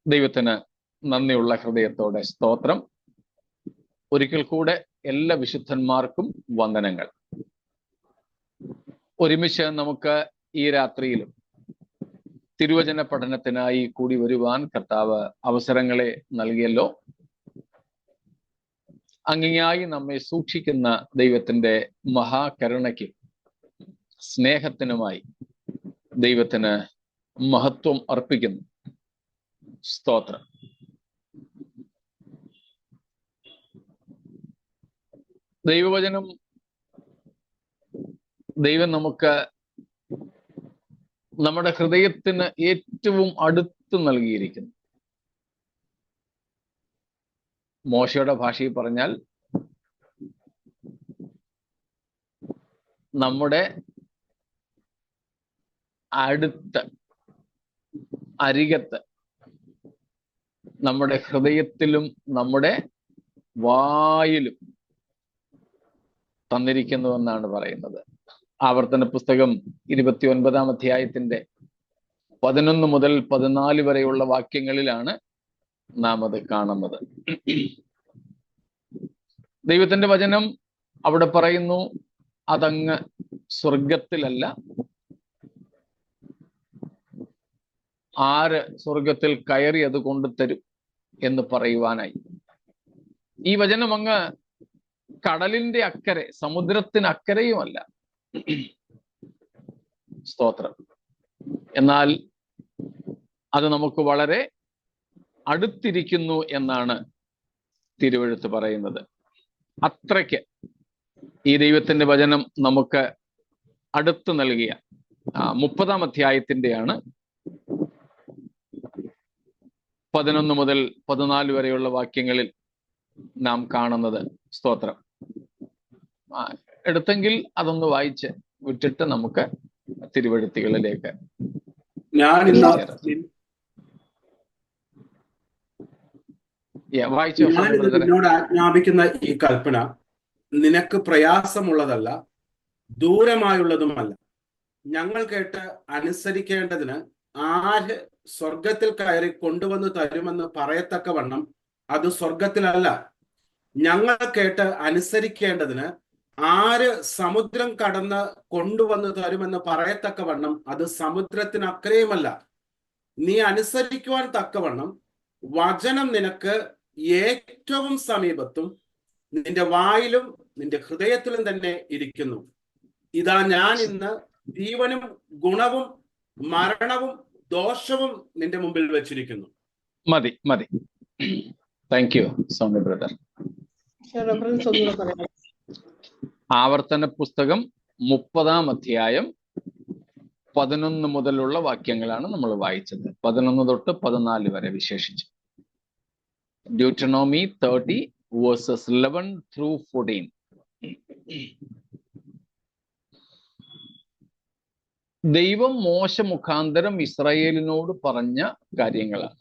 ദൈവത്തിന് നന്ദിയുള്ള ഹൃദയത്തോടെ സ്തോത്രം. ഒരിക്കൽ കൂടെ എല്ലാ വിശുദ്ധന്മാർക്കും വന്ദനങ്ങൾ. ഒരുമിച്ച് നമുക്ക് ഈ രാത്രിയിലും തിരുവചന പഠനത്തിനായി കൂടി വരുവാൻ കർത്താവ് അവസരങ്ങളെ നൽകിയല്ലോ. അങ്ങിങ്ങായി നമ്മെ സൂക്ഷിക്കുന്ന ദൈവത്തിന്റെ മഹാകരുണയ്ക്കും സ്നേഹത്തിനുമായി ദൈവത്തിന് മഹത്വം അർപ്പിക്കുന്നു. സ്തോത്രം. ദൈവവചനം ദൈവം നമുക്ക് നമ്മുടെ ഹൃദയത്തിന് ഏറ്റവും അടുത്ത് നൽകിയിരിക്കുന്നു. മോശയുടെ ഭാഷയിൽ പറഞ്ഞാൽ നമ്മുടെ അടുത്ത്, അരികത്ത്, നമ്മുടെ ഹൃദയത്തിലും നമ്മുടെ വായിലും തന്നിരിക്കുന്നുവെന്നാണ് പറയുന്നത്. ആവർത്തന പുസ്തകം 29-ാം അധ്യായത്തിന്റെ 11 മുതൽ 14 വരെയുള്ള വാക്യങ്ങളിലാണ് നാം അത് കാണുന്നത്. ദൈവത്തിന്റെ വചനം അവിടെ പറയുന്നു, അതങ്ങ് സ്വർഗത്തിലല്ല, ആര് സ്വർഗത്തിൽ കയറി അത് കൊണ്ടുതരും എന്ന് പറയുവാനായി. ഈ വചനം അങ്ങ് കടലിന്റെ അക്കരെ, സമുദ്രത്തിനക്കരെയുമല്ല. സ്തോത്രം. എന്നാൽ അത് നമുക്ക് വളരെ അടുത്തിരിക്കുന്നു എന്നാണ് തിരുവെഴുത്ത് പറയുന്നത്. അത്രയ്ക്ക് ഈ ദൈവത്തിന്റെ വചനം നമുക്ക് അടുത്ത് നൽകിയ 30-ാം അധ്യായത്തിന്റെയാണ് 11 മുതൽ 14 വരെയുള്ള വാക്യങ്ങളിൽ നാം കാണുന്നത്. സ്തോത്രം. എടുത്തെങ്കിൽ അതൊന്ന് വായിച്ച് വിട്ടിട്ട് നമുക്ക് തിരുവെഴുത്തുകളിലേക്ക് നിന്നോട് ആജ്ഞാപിക്കുന്ന ഈ കൽപ്പന നിനക്ക് പ്രയാസമുള്ളതല്ല, ദൂരമായുള്ളതുമല്ല. ഞങ്ങൾ കേട്ട് അനുസരിക്കേണ്ടതിന് ആര് സ്വർഗത്തിൽ കയറി കൊണ്ടുവന്ന് തരുമെന്ന് പറയത്തക്കവണ്ണം അത് സ്വർഗത്തിലല്ല. ഞങ്ങൾ കേട്ട് അനുസരിക്കേണ്ടതിന് ആര് സമുദ്രം കടന്ന് കൊണ്ടുവന്ന് തരുമെന്ന് പറയത്തക്കവണ്ണം അത് സമുദ്രത്തിനക്കരെയുമല്ല. നീ അനുസരിക്കുവാൻ തക്കവണ്ണം വചനം നിനക്ക് ഏറ്റവും സമീപത്തും നിന്റെ വായിലും നിന്റെ ഹൃദയത്തിലും തന്നെ ഇരിക്കുന്നു. ഇതാ ഞാൻ ഇന്ന് ജീവനും ഗുണവും മരണവും ദോഷവും നിന്റെ മുമ്പിൽ വെച്ചിരിക്കുന്നു. മതി മതി. Thank you Sony brother. ആവർത്തന പുസ്തകം 30-ാം അധ്യായം 11 മുതലുള്ള വാക്യങ്ങളാണ് നമ്മൾ വായിച്ചത്. 11 തൊട്ട് 14 വരെ വിശേഷിച്ച്. Deuteronomy 30 verses 11 through 14. ദൈവം മോശ മുഖാന്തരം ഇസ്രായേലിനോട് പറഞ്ഞ കാര്യങ്ങളാണ്.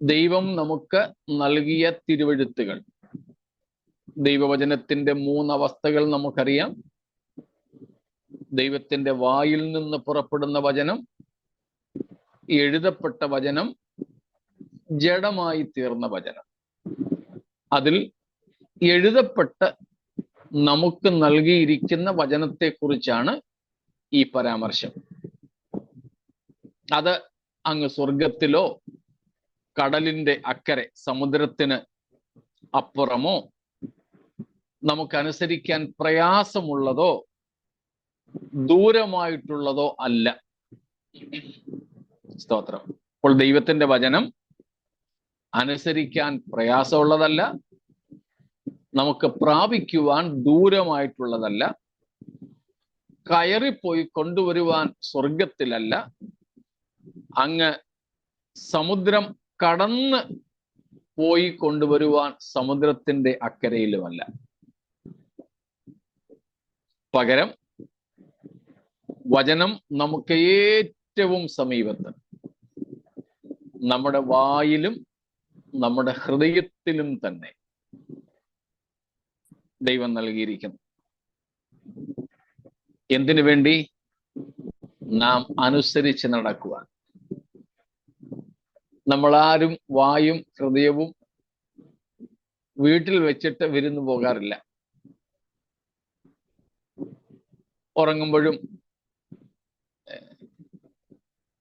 ദൈവം നമുക്ക് നൽകിയ തിരുവെഴുത്തുകൾ. ദൈവവചനത്തിന്റെ 3 അവസ്ഥകൾ നമുക്കറിയാം. ദൈവത്തിന്റെ വായിൽ നിന്ന് പുറപ്പെടുന്ന വചനം, എഴുതപ്പെട്ട വചനം, ജഡമായി തീർന്ന വചനം. അതിൽ എഴുതപ്പെട്ട് നമുക്ക് നൽകിയിരിക്കുന്ന വചനത്തെക്കുറിച്ചാണ് ഈ പരാമർശം. അത് അങ്ങ് സ്വർഗത്തിലോ കടലിന്റെ അക്കരെ, സമുദ്രത്തിന് അപ്പുറമോ നമുക്കനുസരിക്കാൻ പ്രയാസമുള്ളതോ ദൂരമായിട്ടുള്ളതോ അല്ല. സ്തോത്രം. അപ്പോൾ ദൈവത്തിന്റെ വചനം അനുസരിക്കാൻ പ്രയാസമുള്ളതല്ല, നമുക്ക് പ്രാപിക്കുവാൻ ദൂരമായിട്ടുള്ളതല്ല, കയറിപ്പോയി കൊണ്ടുവരുവാൻ സ്വർഗത്തിലല്ല, അങ്ങ് സമുദ്രം കടന്ന് പോയി കൊണ്ടുവരുവാൻ സമുദ്രത്തിന്റെ അക്കരയിലുമല്ല. പകരം വചനം നമുക്ക് ഏറ്റവും സമീപത്ത്, നമ്മുടെ വായിലും നമ്മുടെ ഹൃദയത്തിലും തന്നെ ദൈവം നൽകിയിരിക്കുന്നു. എന്തിനു വേണ്ടി? നാം അനുസരിച്ച് നടക്കുവാൻ. നമ്മളാരും വായും ഹൃദയവും വീട്ടിൽ വെച്ചിട്ട് വിരുന്നു പോകാറില്ല. ഉറങ്ങുമ്പോഴും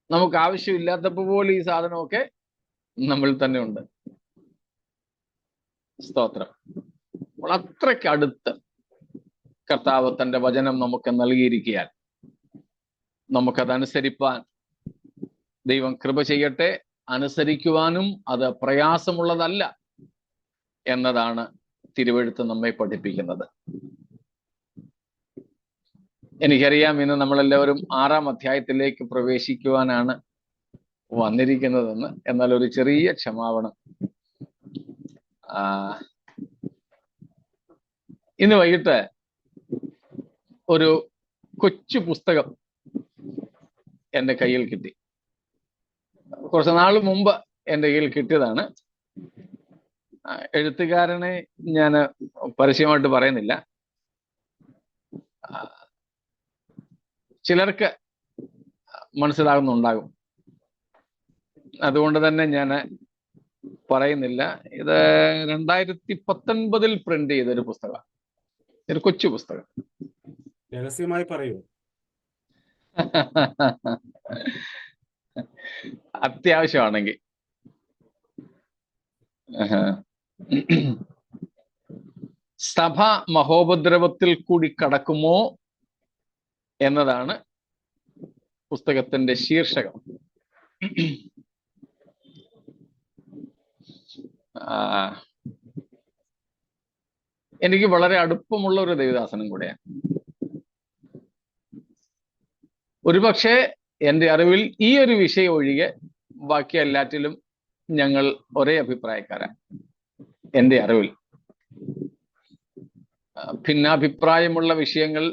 നമുക്ക് ആവശ്യമില്ലാത്തപ്പോൾ പോലും ഈ സാധനമൊക്കെ നമ്മൾ തന്നെ ഉണ്ട്. സ്തോത്രം. അപ്പോൾ അത്രയ്ക്ക് അടുത്ത് കർത്താവ് തന്റെ വചനം നമുക്ക് നൽകിയിരിക്കാൻ നമുക്കതനുസരിപ്പാൻ ദൈവം കൃപ ചെയ്യട്ടെ. അനുസരിക്കുവാനും അത് പ്രയാസമുള്ളതല്ല എന്നതാണ് തിരുവെഴുത്ത് നമ്മെ പഠിപ്പിക്കുന്നത്. എനിക്കറിയാം ഇന്ന് നമ്മളെല്ലാവരും 6-ാം അധ്യായത്തിലേക്ക് പ്രവേശിക്കുവാനാണ് വന്നിരിക്കുന്നതെന്ന്. എന്നാൽ ഒരു ചെറിയ ക്ഷമാപണം. ഇന്ന് വൈകിട്ട് ഒരു കൊച്ചു പുസ്തകം എൻ്റെ കയ്യിൽ കിട്ടി. കുറച്ച് നാൾ മുമ്പ് എൻ്റെ കയ്യിൽ കിട്ടിയതാണ്. എഴുത്തുകാരനെ ഞാൻ പരസ്യമായിട്ട് പറയുന്നില്ല. ചിലർക്ക് മനസ്സിലാകുന്നുണ്ടാകും, അതുകൊണ്ട് തന്നെ ഞാൻ പറയുന്നില്ല. ഇത് 2019 പ്രിന്റ് ചെയ്തൊരു പുസ്തകമാണ്. ഒരു കൊച്ചു പുസ്തകം. രഹസ്യമായി പറയൂ. അത്യാവശ്യമാണെങ്കിൽ. സഭ മഹോപദ്രവത്തിൽ കൂടി കടക്കുമോ എന്നതാണ് പുസ്തകത്തിന്റെ ശീർഷകം. എനിക്ക് വളരെ അടുപ്പമുള്ള ഒരു ദൈവദാസനും കൂടെയാണ്. ഒരുപക്ഷെ എൻ്റെ അറിവിൽ ഈ ഒരു വിഷയം ഒഴികെ ബാക്കി എല്ലാറ്റിലും ഞങ്ങൾ ഒരേ അഭിപ്രായക്കാരാണ്. എൻ്റെ അറിവിൽ ഭിന്നാഭിപ്രായമുള്ള വിഷയങ്ങൾ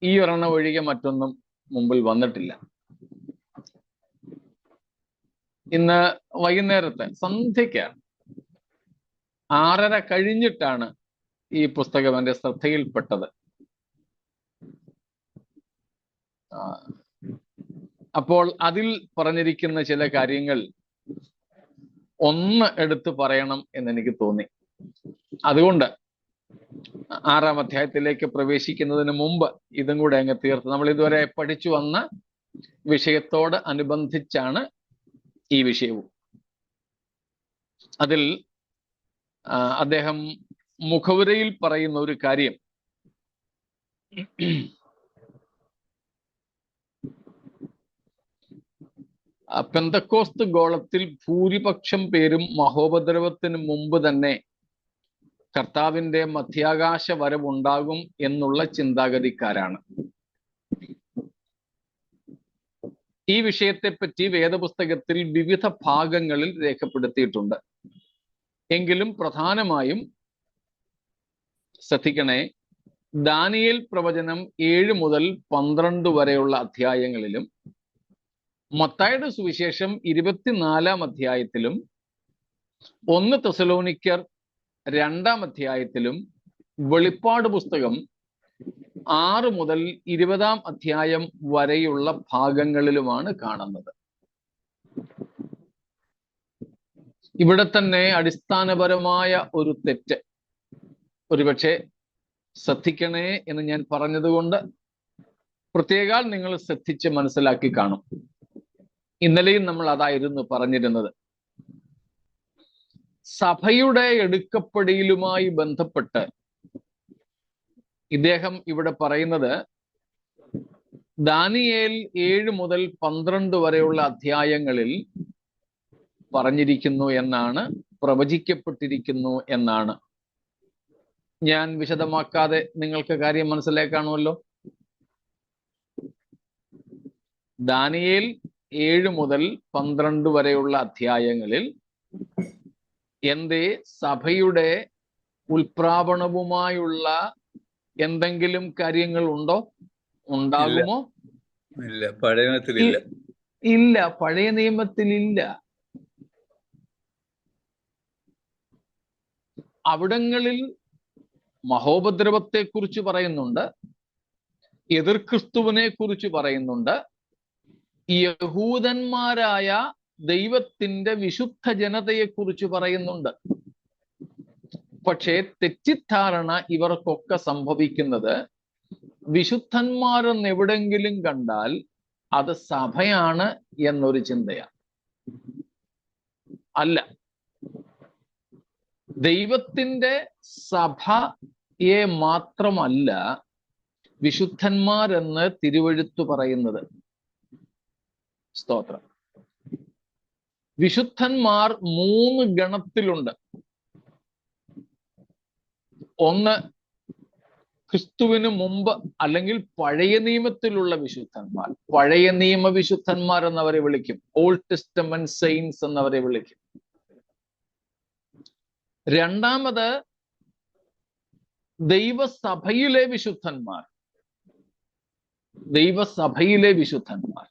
ഈ ഒരെണ്ണം ഒഴികെ മറ്റൊന്നും മുമ്പിൽ വന്നിട്ടില്ല. ഇന്ന് വൈകുന്നേരത്തെ സന്ധ്യയ്ക്കാണ്, 6:30 കഴിഞ്ഞിട്ടാണ് ഈ പുസ്തകം എൻ്റെ ശ്രദ്ധയിൽപ്പെട്ടത്. അപ്പോൾ അതിൽ പറഞ്ഞിരിക്കുന്ന ചില കാര്യങ്ങൾ ഒന്ന് എടുത്ത് പറയണം എന്നെനിക്ക് തോന്നി. അതുകൊണ്ട് 6-ാം അധ്യായത്തിലേക്ക് പ്രവേശിക്കുന്നതിന് മുമ്പ് ഇതും കൂടെ അങ്ങ് തീർത്ത്, നമ്മൾ ഇതുവരെ പഠിച്ചു വന്ന വിഷയത്തോട് അനുബന്ധിച്ചാണ് ഈ വിഷയവും. അതിൽ അദ്ദേഹം മുഖവുരയിൽ പറയുന്ന ഒരു കാര്യം, പെന്തക്കോസ്ത് ഗോളത്തിൽ ഭൂരിപക്ഷം പേരും മഹോപദ്രവത്തിന് മുമ്പ് തന്നെ കർത്താവിന്റെ മധ്യാകാശ വരവുണ്ടാകും എന്നുള്ള ചിന്താഗതിക്കാരാണ്. ഈ വിഷയത്തെപ്പറ്റി വേദപുസ്തകത്തിൽ വിവിധ ഭാഗങ്ങളിൽ രേഖപ്പെടുത്തിയിട്ടുണ്ട്. എങ്കിലും പ്രധാനമായും ശ്രദ്ധിക്കണേ, ദാനിയേൽ പ്രവചനം 7 മുതൽ 12 വരെയുള്ള അധ്യായങ്ങളിലും മത്തായിയുടെ സുവിശേഷം 24-ാം അധ്യായത്തിലും 1 തെസ്സലോനിക്കർ 2-ാം അധ്യായത്തിലും വെളിപ്പാട് പുസ്തകം 6 മുതൽ 20-ാം അധ്യായം വരെയുള്ള ഭാഗങ്ങളിലുമാണ് കാണുന്നത്. ഇവിടെ തന്നെ അടിസ്ഥാനപരമായ ഒരു തെറ്റ് ഒരുപക്ഷെ ശ്രദ്ധിക്കണേ എന്ന് ഞാൻ പറഞ്ഞതുകൊണ്ട് പ്രത്യേകം നിങ്ങൾ ശ്രദ്ധിച്ച് മനസ്സിലാക്കി കാണും. ഇന്നലെയും നമ്മൾ അതായിരുന്നു പറഞ്ഞിരുന്നത്. സഭയുടെ എടുക്കപ്പെടലുമായി ബന്ധപ്പെട്ട് ഇദ്ദേഹം ഇവിടെ പറയുന്നത് ദാനിയേൽ 7 മുതൽ 12 വരെയുള്ള അധ്യായങ്ങളിൽ പറഞ്ഞിരിക്കുന്നു എന്നാണ്, പ്രവചിക്കപ്പെട്ടിരിക്കുന്നു എന്നാണ്. ഞാൻ വിശദമാക്കാതെ നിങ്ങൾക്ക് കാര്യം മനസ്സിലാക്കാണുമല്ലോ. ദാനിയേൽ 7 മുതൽ 12 വരെയുള്ള അധ്യായങ്ങളിൽ എന്തേ സഭയുടെ ഉൽപ്രാപണവുമായുള്ള എന്തെങ്കിലും കാര്യങ്ങൾ ഉണ്ടോ? ഉണ്ടാകുമോ? ഇല്ല, പഴയ നിയമത്തിലില്ല. ഇല്ല, പഴയ നിയമത്തിലില്ല. അവിടങ്ങളിൽ മഹോപദ്രവത്തെ കുറിച്ച് പറയുന്നുണ്ട്, എതിർ ക്രിസ്തുവിനെ കുറിച്ച് പറയുന്നുണ്ട്, യഹൂദന്മാരായ ദൈവത്തിന്റെ വിശുദ്ധ ജനതയെക്കുറിച്ച് പറയുന്നുണ്ട്. പക്ഷേ തെറ്റിദ്ധാരണ ഇവർക്കൊക്കെ സംഭവിക്കുന്നത് വിശുദ്ധന്മാരെന്ന് എവിടെങ്കിലും കണ്ടാൽ അത് സഭയാണ് എന്നൊരു ചിന്തയാണ്. അല്ല, ദൈവത്തിന്റെ സഭയെ മാത്രമല്ല വിശുദ്ധന്മാരെന്ന് തിരുവെഴുത്തു പറയുന്നത്. സ്തോത്രം. വിശുദ്ധന്മാർ 3 ഗണത്തിലുണ്ട്. ഒന്ന്, ക്രിസ്തുവിന് മുമ്പ് അല്ലെങ്കിൽ പഴയ നിയമത്തിലുള്ള വിശുദ്ധന്മാർ, പഴയ നിയമ വിശുദ്ധന്മാർ എന്നവരെ വിളിക്കും. ഓൾഡ് ടെസ്റ്റമെന്റ് സെയിൻസ് എന്നവരെ വിളിക്കും. രണ്ടാമത്, ദൈവസഭയിലെ വിശുദ്ധന്മാർ, ദൈവസഭയിലെ വിശുദ്ധന്മാർ,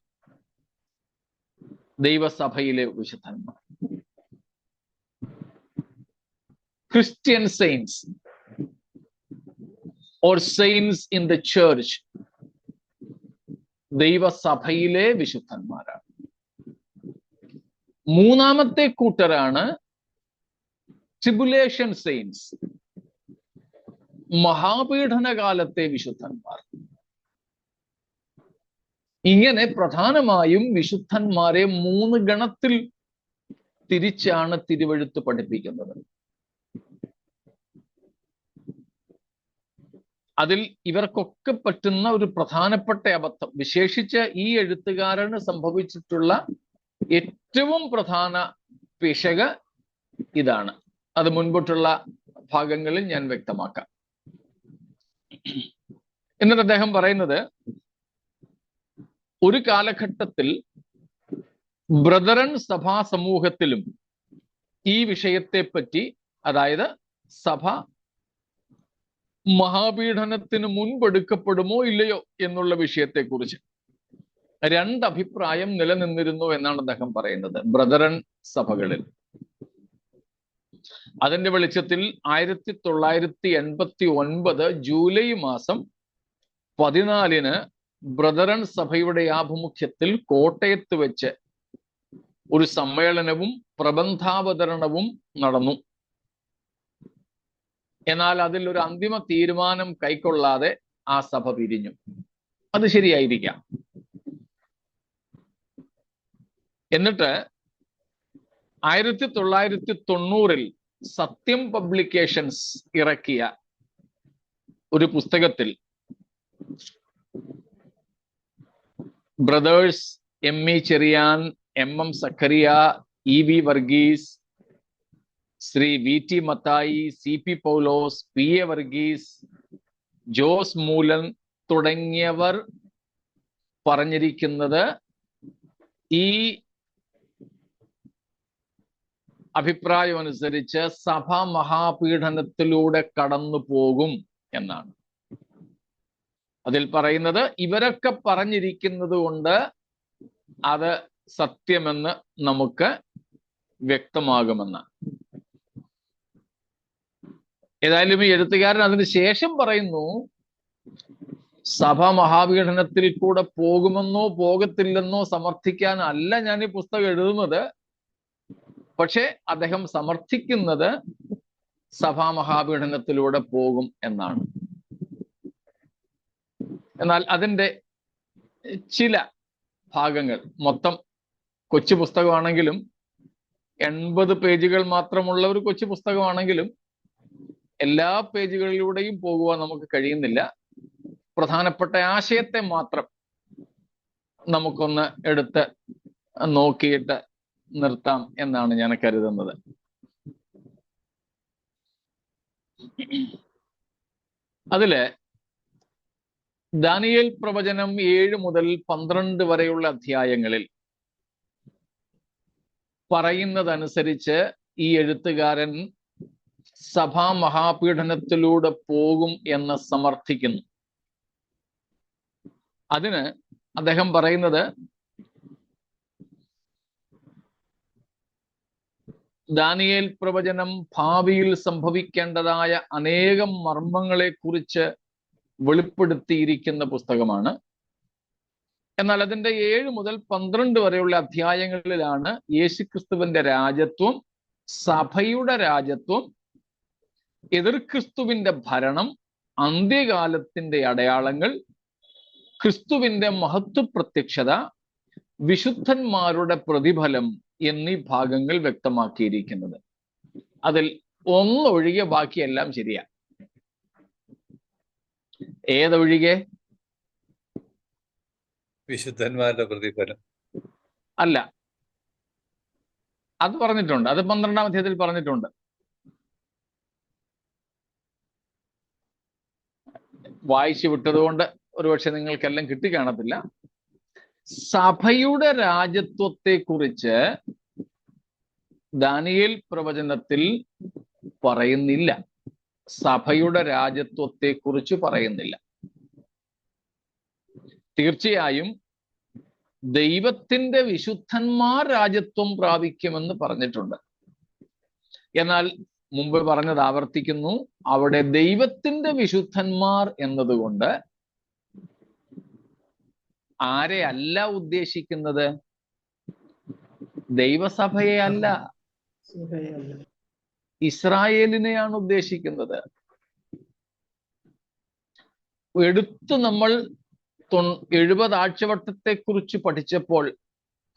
ദൈവസഭയിലെ വിശുദ്ധന്മാർ, Christian saints or saints in the church, ദൈവസഭയിലെ വിശുദ്ധന്മാരാണ്. മൂന്നാമത്തെ കൂട്ടരാണ് ട്രിബുലേഷൻ സെയിൻസ്, മഹാപീഡനകാലത്തെ വിശുദ്ധന്മാർ. ഇങ്ങനെ പ്രധാനമായും വിശുദ്ധന്മാരെ 3 ഗണത്തിൽ തിരിച്ചാണ് തിരുവെഴുത്ത് പഠിപ്പിക്കുന്നത്. അതിൽ ഇവർക്കൊക്കെ പറ്റുന്ന ഒരു പ്രധാനപ്പെട്ട അബദ്ധം, വിശേഷിച്ച് ഈ എഴുത്തുകാരന് സംഭവിച്ചിട്ടുള്ള ഏറ്റവും പ്രധാന പിശക് ഇതാണ്. അത് മുൻപോട്ടുള്ള ഭാഗങ്ങളിൽ ഞാൻ വ്യക്തമാക്കാം. എന്നിട്ട് അദ്ദേഹം പറയുന്നത്, ഒരു കാലഘട്ടത്തിൽ ബ്രദറൻ സഭാ സമൂഹത്തിലും ഈ വിഷയത്തെപ്പറ്റി, അതായത് സഭ മഹാപീഡനത്തിന് മുൻപെടുക്കപ്പെടുമോ ഇല്ലയോ എന്നുള്ള വിഷയത്തെക്കുറിച്ച് 2 അഭിപ്രായം നിലനിന്നിരുന്നു എന്നാണ് അദ്ദേഹം പറയുന്നത് ബ്രദറൻ സഭകളിൽ. അതിന്റെ വെളിച്ചത്തിൽ 1989 ജൂലൈ മാസം 14 ബ്രദറൻ സഭയുടെ ആഭിമുഖ്യത്തിൽ കോട്ടയത്ത് വെച്ച് ഒരു സമ്മേളനവും പ്രബന്ധാവതരണവും നടന്നു. എന്നാൽ അതിൽ ഒരു അന്തിമ തീരുമാനം കൈക്കൊള്ളാതെ ആ സഭ പിരിഞ്ഞു. അത് ശരിയായിരിക്കാം. എന്നിട്ട് 1990 സത്യം പബ്ലിക്കേഷൻസ് ഇറക്കിയ ഒരു പുസ്തകത്തിൽ brothers M E. Cherian, M M. Zacharia, E V. Varghese, Shri V T. Mathai, C P. Paulose, P A. Varghese, Jose Moolan തുടങ്ങിയവർ പറഞ്ഞിരിക്കുന്നത് ഈ അഭിപ്രായം അനുസരിച്ച് സഭ മഹാപീഡനത്തിലൂടെ കടന്നു പോകും എന്നാണ്. അതിൽ പറയുന്നത് ഇവരൊക്കെ പറഞ്ഞിരിക്കുന്നത് കൊണ്ട് അത് സത്യമെന്ന് നമുക്ക് വ്യക്തമാകുമെന്ന്. ഏതായാലും ഈ എഴുത്തുകാരൻ അതിന് ശേഷം പറയുന്നു, സഭ മഹാപീഡനത്തിൽ കൂടെ പോകുമെന്നോ പോകത്തില്ലെന്നോ സമർത്ഥിക്കാനല്ല ഞാൻ ഈ പുസ്തകം എഴുതുന്നത്. പക്ഷെ അദ്ദേഹം സമർത്ഥിക്കുന്നത് സഭാ മഹാപീഡനത്തിലൂടെ പോകും എന്നാണ്. എന്നാൽ അതിൻ്റെ ചില ഭാഗങ്ങൾ, മൊത്തം കൊച്ചു പുസ്തകമാണെങ്കിലും 80 പേജുകൾ മാത്രമുള്ള ഒരു കൊച്ചു പുസ്തകമാണെങ്കിലും എല്ലാ പേജുകളിലൂടെയും പോകുവാൻ നമുക്ക് കഴിയുന്നില്ല. പ്രധാനപ്പെട്ട ആശയത്തെ മാത്രം നമുക്കൊന്ന് എടുത്ത് നോക്കിയിട്ട് നിർത്താം എന്നാണ് ഞാൻ കരുതുന്നത്. അതില് ദാനിയേൽ പ്രവചനം 7 മുതൽ 12 വരെയുള്ള അധ്യായങ്ങളിൽ പറയുന്നതനുസരിച്ച് ഈ എഴുത്തുകാരൻ സഭാ മഹാപീഡനത്തിലൂടെ പോകും എന്ന് സമർത്ഥിക്കുന്നു. അതിന് അദ്ദേഹം പറയുന്നത്, ദാനിയേൽ പ്രവചനം ഭാവിയിൽ സംഭവിക്കേണ്ടതായ അനേകം മർമ്മങ്ങളെ കുറിച്ച് വെളിപ്പെടുത്തിയിരിക്കുന്ന പുസ്തകമാണ്. എന്നാൽ അതിന്റെ 7 മുതൽ 12 വരെയുള്ള അധ്യായങ്ങളിലാണ് യേശുക്രിസ്തുവിന്റെ രാജത്വം, സഭയുടെ രാജത്വം, എതിർ ക്രിസ്തുവിന്റെ ഭരണം, അന്ത്യകാലത്തിന്റെ അടയാളങ്ങൾ, ക്രിസ്തുവിന്റെ മഹത്വ പ്രത്യക്ഷത, വിശുദ്ധന്മാരുടെ പ്രതിഫലം എന്നീ ഭാഗങ്ങൾ വ്യക്തമാക്കിയിരിക്കുന്നത്. അതിൽ ഒന്നൊഴികെ ബാക്കിയെല്ലാം ശരിയാ. ഏതൊഴികെ? വിശുദ്ധന്മാരുടെ പ്രതിഫലം. അല്ല, അത് പറഞ്ഞിട്ടുണ്ട്. അത് 12-ാം അധ്യായത്തിൽ പറഞ്ഞിട്ടുണ്ട്. വായിച്ചു വിട്ടതുകൊണ്ട് ഒരുപക്ഷെ നിങ്ങൾക്കെല്ലാം കിട്ടിക്കാണത്തില്ല. സഭയുടെ രാജ്യത്വത്തെ കുറിച്ച് ദാനിയേൽ പ്രവചനത്തിൽ പറയുന്നില്ല. സഭയുടെ രാജ്യത്വത്തെ കുറിച്ച് പറയുന്നില്ല. തീർച്ചയായും ദൈവത്തിന്റെ വിശുദ്ധന്മാർ രാജ്യത്വം പ്രാപിക്കുമെന്ന് പറഞ്ഞിട്ടുണ്ട്. എന്നാൽ മുമ്പ് പറഞ്ഞത് ആവർത്തിക്കുന്നു, അവിടെ ദൈവത്തിന്റെ വിശുദ്ധന്മാർ എന്നതുകൊണ്ട് ആരെ അല്ല ഉദ്ദേശിക്കുന്നത്? ദൈവസഭയെ അല്ല, ഇസ്രായേലിനെയാണ് ഉദ്ദേശിക്കുന്നത്. എടുത്തു നമ്മൾ 70 ആഴ്ചവട്ടത്തെ കുറിച്ച് പഠിച്ചപ്പോൾ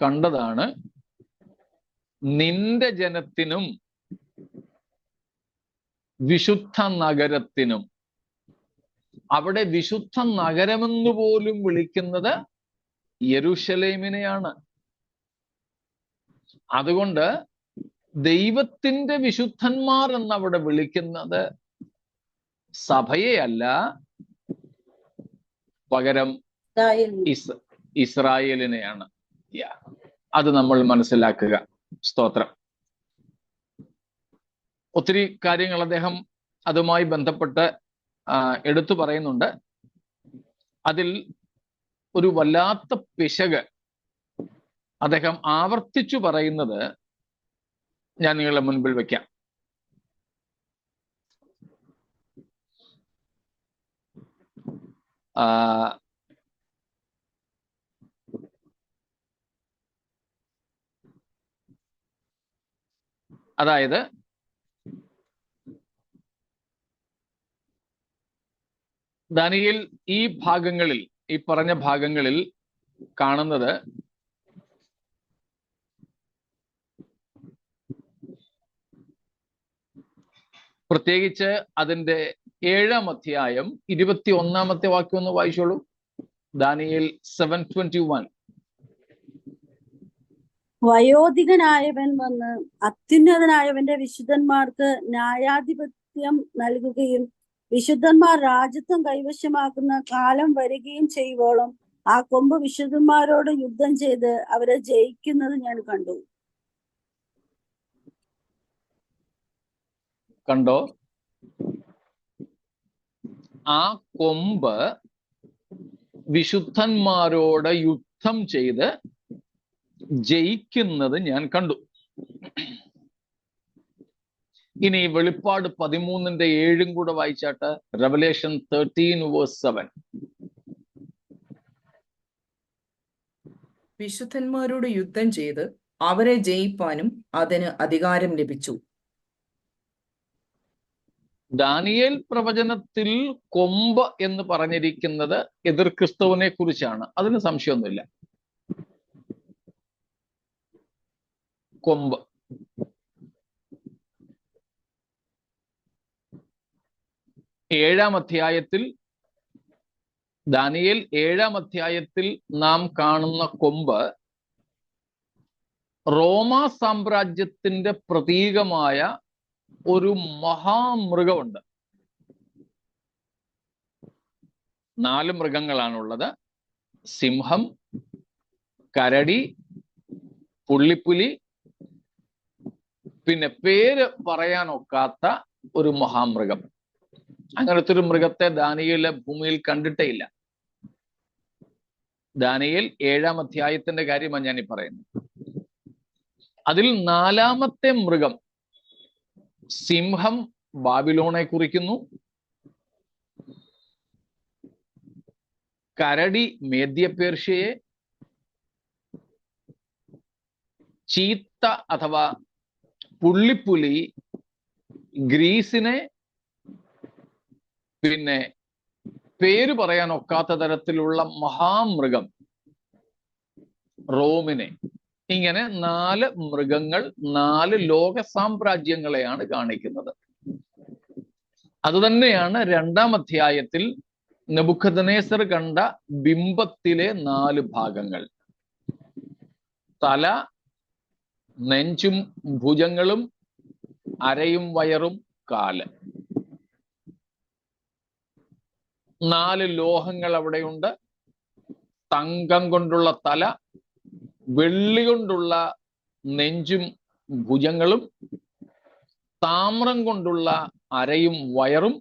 കണ്ടതാണ്, നിന്റെ ജനത്തിനും വിശുദ്ധ നഗരത്തിനും. അവിടെ വിശുദ്ധ നഗരമെന്ന് പോലും വിളിക്കുന്നത് യെരൂശലേമിനെയാണ്. അതുകൊണ്ട് ദൈവത്തിന്റെ വിശുദ്ധന്മാർ എന്നവിടെ വിളിക്കുന്നത് സഭയെ അല്ല, പകരം ഇസ്രായേലിനെയാണ്. അത് നമ്മൾ മനസ്സിലാക്കുക. സ്തോത്രം. ഒത്തിരി കാര്യങ്ങൾ അദ്ദേഹം അതുമായി ബന്ധപ്പെട്ട് എടുത്തു പറയുന്നുണ്ട്. അതിൽ ഒരു വല്ലാത്ത പിശക് അദ്ദേഹം ആവർത്തിച്ചു പറയുന്നത് ഞാൻ നിങ്ങളുടെ മുൻപിൽ വെക്കാം. അതായത് ദാനിയേൽ ഈ ഭാഗങ്ങളിൽ, ഈ പറഞ്ഞ ഭാഗങ്ങളിൽ കാണുന്നത് പ്രത്യേകിച്ച് അതിന്റെ 7-ാം അധ്യായം 21-ാമത്തെ വാക്യം ഒന്ന് വായിച്ചോളൂ. ദാനിയേൽ 7:21. വയോധികനായവൻ വന്ന് അത്യുന്നതനായവന്റെ വിശുദ്ധന്മാർക്ക് ന്യായാധിപത്യം നൽകുകയും വിശുദ്ധന്മാർ രാജ്യത്വം കൈവശമാക്കുന്ന കാലം വരികയും ചെയ്യുവോളം ആ കൊമ്പ് വിശുദ്ധന്മാരോട് യുദ്ധം ചെയ്ത് അവരെ ജയിക്കുന്നത് ഞാൻ കണ്ടു. കണ്ടോ? ആ കൊമ്പ് വിശുദ്ധന്മാരോട് യുദ്ധം ചെയ്ത് ജയിക്കുന്നത് ഞാൻ കണ്ടു. ഇനി വെളിപ്പാട് 13:7 കൂടെ വായിച്ചാട്ട്. റെവലേഷൻ 13:7. വിശുദ്ധന്മാരോട് യുദ്ധം ചെയ്ത് അവരെ ജയിപ്പാനും അതിന് അധികാരം ലഭിച്ചു. ദാനിയേൽ പ്രവചനത്തിൽ കൊമ്പ് എന്ന് പറഞ്ഞിരിക്കുന്നത് എതിർ ക്രിസ്തുവിനെ കുറിച്ചാണ്. അതിന് സംശയമൊന്നുമില്ല. കൊമ്പ്. ദാനിയേൽ 7-ാം അധ്യായത്തിൽ നാം കാണുന്ന കൊമ്പ് റോമാ സാമ്രാജ്യത്തിന്റെ പ്രതീകമായ ഒരു മഹാമൃഗമുണ്ട്. 4 മൃഗങ്ങളാണുള്ളത്. സിംഹം, കരടി, പുള്ളിപ്പുലി, പിന്നെ പേര് പറയാനൊക്കാത്ത ഒരു മഹാമൃഗം. അങ്ങനത്തെ ഒരു മൃഗത്തെ ദാനിയേൽ ഭൂമിയിൽ കണ്ടിട്ടേ ഇല്ല. ദാനിയേൽ 7-ാം അധ്യായത്തിന്റെ കാര്യമാണ് ഞാൻ ഈ പറയുന്നത്. അതിൽ 4-ാമത്തെ മൃഗം സിംഹം ബാബിലോണെ കുറിക്കുന്നു, കരടി മേദ്യ പേർഷ്യയെ, ചീത്ത അഥവാ പുള്ളിപ്പുലി, ഗ്രീസിനെ, പിന്നെ പേര് പറയാൻ ഒക്കാത്ത തരത്തിലുള്ള മഹാമൃഗം റോമിനെ, ഇങ്ങനെ 4 മൃഗങ്ങൾ, 4 ലോക സാമ്രാജ്യങ്ങളെയാണ് കാണിക്കുന്നത്. അതുതന്നെയാണ് 2-ാം അധ്യായത്തിൽ നെബൂഖദ്നേസർ കണ്ട ബിംബത്തിലെ 4 ഭാഗങ്ങൾ: തല, നെഞ്ചും ഭുജങ്ങളും, അരയും വയറും, കാല്. 4 ലോഹങ്ങൾ അവിടെയുണ്ട്. തങ്കം കൊണ്ടുള്ള തല, വെള്ളി കൊണ്ടുള്ള നെഞ്ചും ഭുജങ്ങളും, താമ്രം കൊണ്ടുള്ള അരയും വയറും,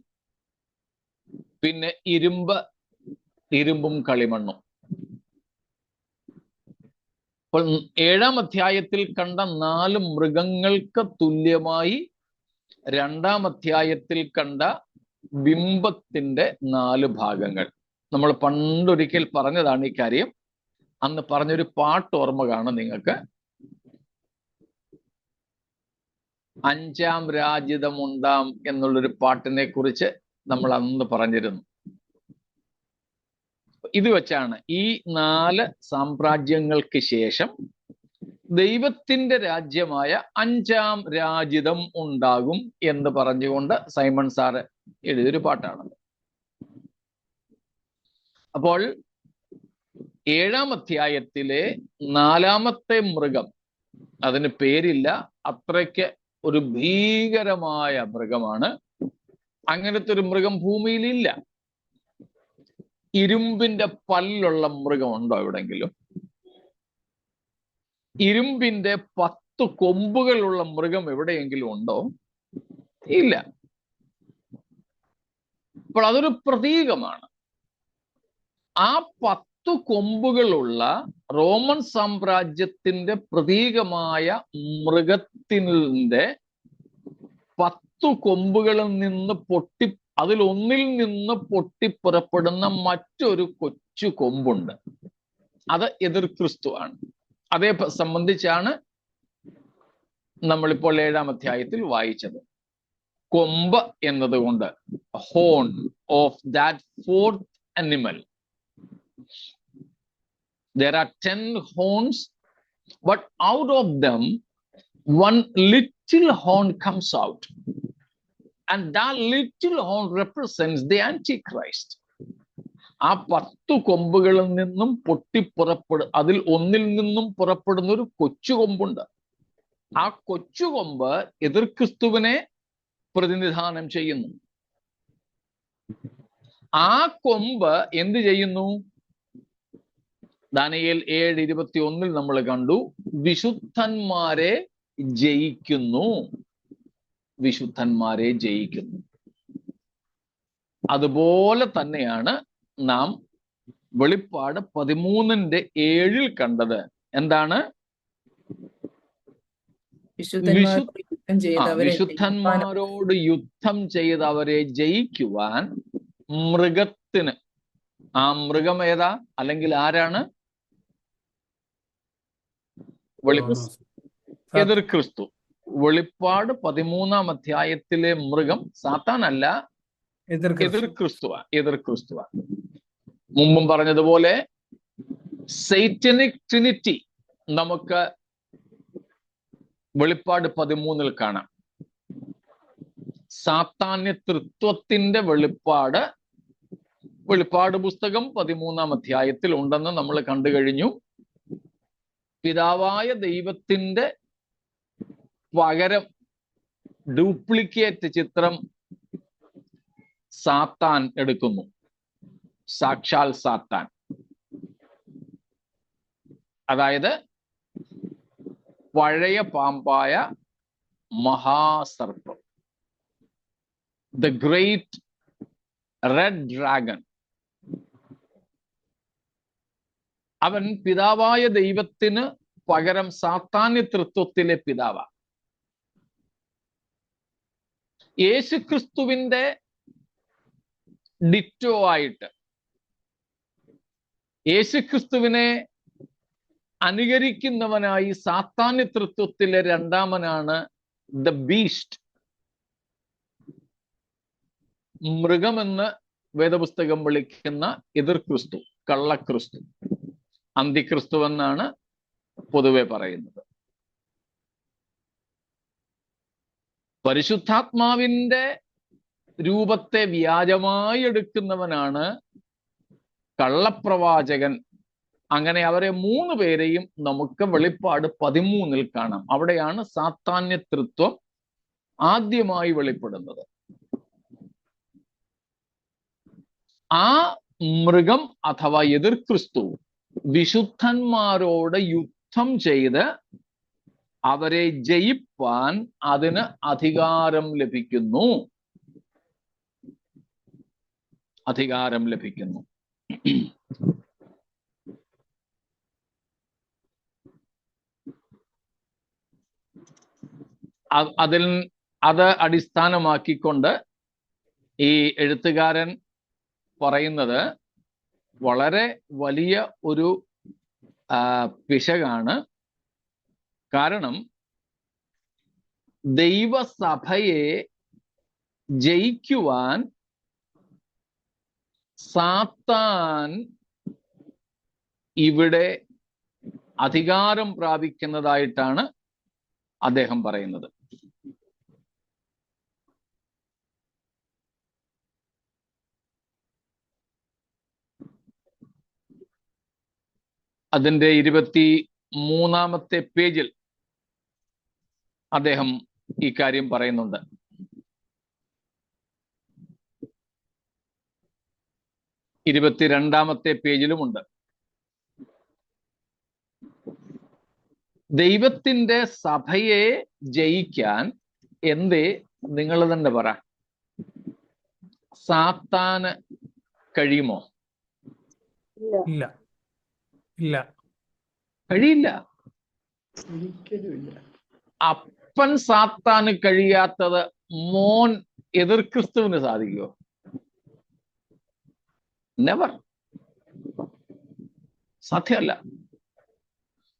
പിന്നെ ഇരുമ്പും കളിമണ്ണും. അപ്പോൾ 7-ാം അധ്യായത്തിൽ കണ്ട 4 മൃഗങ്ങൾക്ക് തുല്യമായി 2-ാം അധ്യായത്തിൽ കണ്ട ബിംബത്തിന്റെ 4 ഭാഗങ്ങൾ. നമ്മൾ പണ്ടൊരിക്കൽ പറഞ്ഞതാണ് ഈ കാര്യം. അന്ന് പറഞ്ഞൊരു പാട്ട് ഓർമ്മ കാണും നിങ്ങൾക്ക്. 5-ാം രാജിതമുണ്ടാം എന്നുള്ളൊരു പാട്ടിനെ കുറിച്ച് നമ്മൾ അന്ന് പറഞ്ഞിരുന്നു. ഇത് വെച്ചാണ് ഈ 4 സാമ്രാജ്യങ്ങൾക്ക് ശേഷം ദൈവത്തിന്റെ രാജ്യമായ 5-ാം രാജിതം ഉണ്ടാകും എന്ന് പറഞ്ഞുകൊണ്ട് സൈമൺ സാറ് എഴുതിയൊരു പാട്ടാണ്. അപ്പോൾ 7-ാം അധ്യായത്തിലെ 4-ാമത്തെ മൃഗം, അതിന് പേരില്ല, അത്രയ്ക്ക് ഒരു ഭീകരമായ മൃഗമാണ്. അങ്ങനത്തെ ഒരു മൃഗം ഭൂമിയിലില്ല. ഇരുമ്പിന്റെ പല്ലുള്ള മൃഗം ഉണ്ടോ എവിടെങ്കിലും? ഇരുമ്പിന്റെ 10 കൊമ്പുകളുള്ള മൃഗം എവിടെയെങ്കിലും ഉണ്ടോ? ഇല്ല. അപ്പോൾ അതൊരു പ്രതീകമാണ്. ആ 10 കൊമ്പുകളുള്ള റോമൻ സാമ്രാജ്യത്തിന്റെ പ്രതീകമായ മൃഗത്തിന്റെ 10 കൊമ്പുകളിൽ നിന്ന് അതിലൊന്നിൽ നിന്ന് പൊട്ടിപ്പുറപ്പെടുന്ന മറ്റൊരു കൊച്ചു കൊമ്പുണ്ട്. അത് എതിർ ക്രിസ്തുവാണ്. അതേ സംബന്ധിച്ചാണ് നമ്മളിപ്പോൾ 7-ാം അധ്യായത്തിൽ വായിച്ചത്. കൊമ്പ് എന്നതുകൊണ്ട് horn of that 4th animal. There are 10 horns, but out of them one little horn comes out, and that little horn represents the Antichrist. ആ 10 കൊമ്പുകളിൽ നിന്നും അതിൽ ഒന്നിൽ നിന്നും പുറപ്പെടുന്ന ഒരു കൊച്ചു കൊമ്പുണ്ട്. ആ കൊച്ചു കൊമ്പ് എതിർ ക്രിസ്തുവിനെ പ്രതിനിധാനം ചെയ്യുന്നു. ആ കൊമ്പ് എന്ത് ചെയ്യുന്നു? ദാനിയേൽ 7:21 നമ്മൾ കണ്ടു, വിശുദ്ധന്മാരെ ജയിക്കുന്നു. വിശുദ്ധന്മാരെ ജയിക്കുന്നു. അതുപോലെ തന്നെയാണ് നാം വെളിപ്പാട് 13:7 കണ്ടത്. എന്താണ്? വിശുദ്ധന്മാരോട് യുദ്ധം ചെയ്തവരെ ജയിക്കുവാൻ മൃഗത്തിന്, ആ മൃഗം ഏതാ? അല്ലെങ്കിൽ ആരാണ്? എതിർ ക്രിസ്തു. വെളിപ്പാട് 13-ാം അധ്യായത്തിലെ മൃഗം സാത്താനല്ല, എതിർ ക്രിസ്തുവാ. മുമ്പും പറഞ്ഞതുപോലെ സൈറ്റനിക് ട്രിനിറ്റി നമുക്ക് വെളിപ്പാട് 13-ൽ കാണാം. സാത്താന്യ തൃത്വത്തിന്റെ വെളിപ്പാട് പുസ്തകം 13-ാം അധ്യായത്തിൽ ഉണ്ടെന്ന് നമ്മൾ കണ്ടു കഴിഞ്ഞു. പിതാവായ ദൈവത്തിന്റെ പകരം ഡ്യൂപ്ലിക്കേറ്റ് ചിത്രം സാത്താൻ എടുക്കുന്നു. സാക്ഷാൽ സാത്താൻ, അതായത് പഴയ പാമ്പായ മഹാസർപ്പം, ദ ഗ്രേറ്റ് റെഡ് ഡ്രാഗൺ. അവൻ പിതാവായ ദൈവത്തിന് പകരം സാത്താന്യ തൃത്വത്തിലെ പിതാവാ. യേശുക്രിസ്തുവിന്റെ ഡിറ്റോ ആയിട്ട്, യേശുക്രിസ്തുവിനെ അനുകരിക്കുന്നവനായി സാത്താന്യതൃത്വത്തിലെ രണ്ടാമനാണ് ദ ബീസ്റ്റ്, മൃഗമെന്ന് വേദപുസ്തകം വിളിക്കുന്ന എതിർ ക്രിസ്തു, കള്ളക്രിസ്തു, അന്തിക്രിസ്തു എന്നാണ് പൊതുവെ പറയുന്നത്. പരിശുദ്ധാത്മാവിന്റെ രൂപത്തെ വ്യാജമായി എടുക്കുന്നവനാണ് കള്ളപ്രവാചകൻ. അങ്ങനെ അവരെ 3 പേരെയും നമുക്ക് വെളിപ്പാട് 13 കാണാം. അവിടെയാണ് സാത്താന്യതൃത്വം ആദ്യമായി വെളിപ്പെടുന്നത്. ആ മൃഗം അഥവാ എതിർ ക്രിസ്തു വിശുദ്ധന്മാരോട് യുദ്ധം ചെയ്ത് അവരെ ജയിപ്പാൻ അതിന് അധികാരം ലഭിക്കുന്നു. അത് അടിസ്ഥാനമാക്കിക്കൊണ്ട് ഈ എഴുത്തുകാരൻ പറയുന്നത് വളരെ വലിയ ഒരു പിശകാണ്. കാരണം ദൈവസഭയെ ജയിക്കുവാൻ സാത്താൻ ഇവിടെ അധികാരം പ്രാപിക്കുന്നതായിട്ടാണ് അദ്ദേഹം പറയുന്നത്. അതിന്റെ 23-ാമത്തെ പേജിൽ അദ്ദേഹം ഈ കാര്യം പറയുന്നുണ്ട്. ഇരുപത്തിരണ്ടാമത്തെ പേജിലുമുണ്ട്. ദൈവത്തിന്റെ സഭയെ ജയിക്കാൻ എന്തേ നിങ്ങൾ തന്നെ പറ, സാത്താന് കഴിയുമോ? ഇല്ല, ഇല്ല, കഴിയില്ല. അപ്പൻ സാത്താന് കഴിയാത്തത് മോൻ എതിർ ക്രിസ്തുവിന് സാധിക്കുമോ? നെവർ, സാധ്യമല്ല.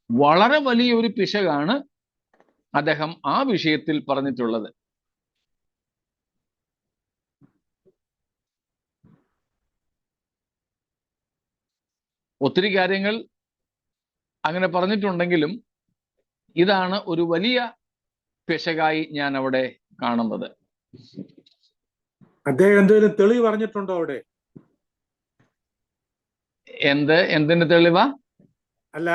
വളരെ വലിയൊരു പിശകാണ് അദ്ദേഹം ആ വിഷയത്തിൽ പറഞ്ഞിട്ടുള്ളത്. ഒത്തിരി കാര്യങ്ങൾ അങ്ങനെ പറഞ്ഞിട്ടുണ്ടെങ്കിലും ഇതാണ് ഒരു വലിയ പിശകായി ഞാൻ അവിടെ കാണുന്നത്. അദ്ദേഹം എന്തെങ്കിലും തെളിവ് പറഞ്ഞിട്ടുണ്ടോ അവിടെ? എന്തിന് തെളിവാ? അല്ല,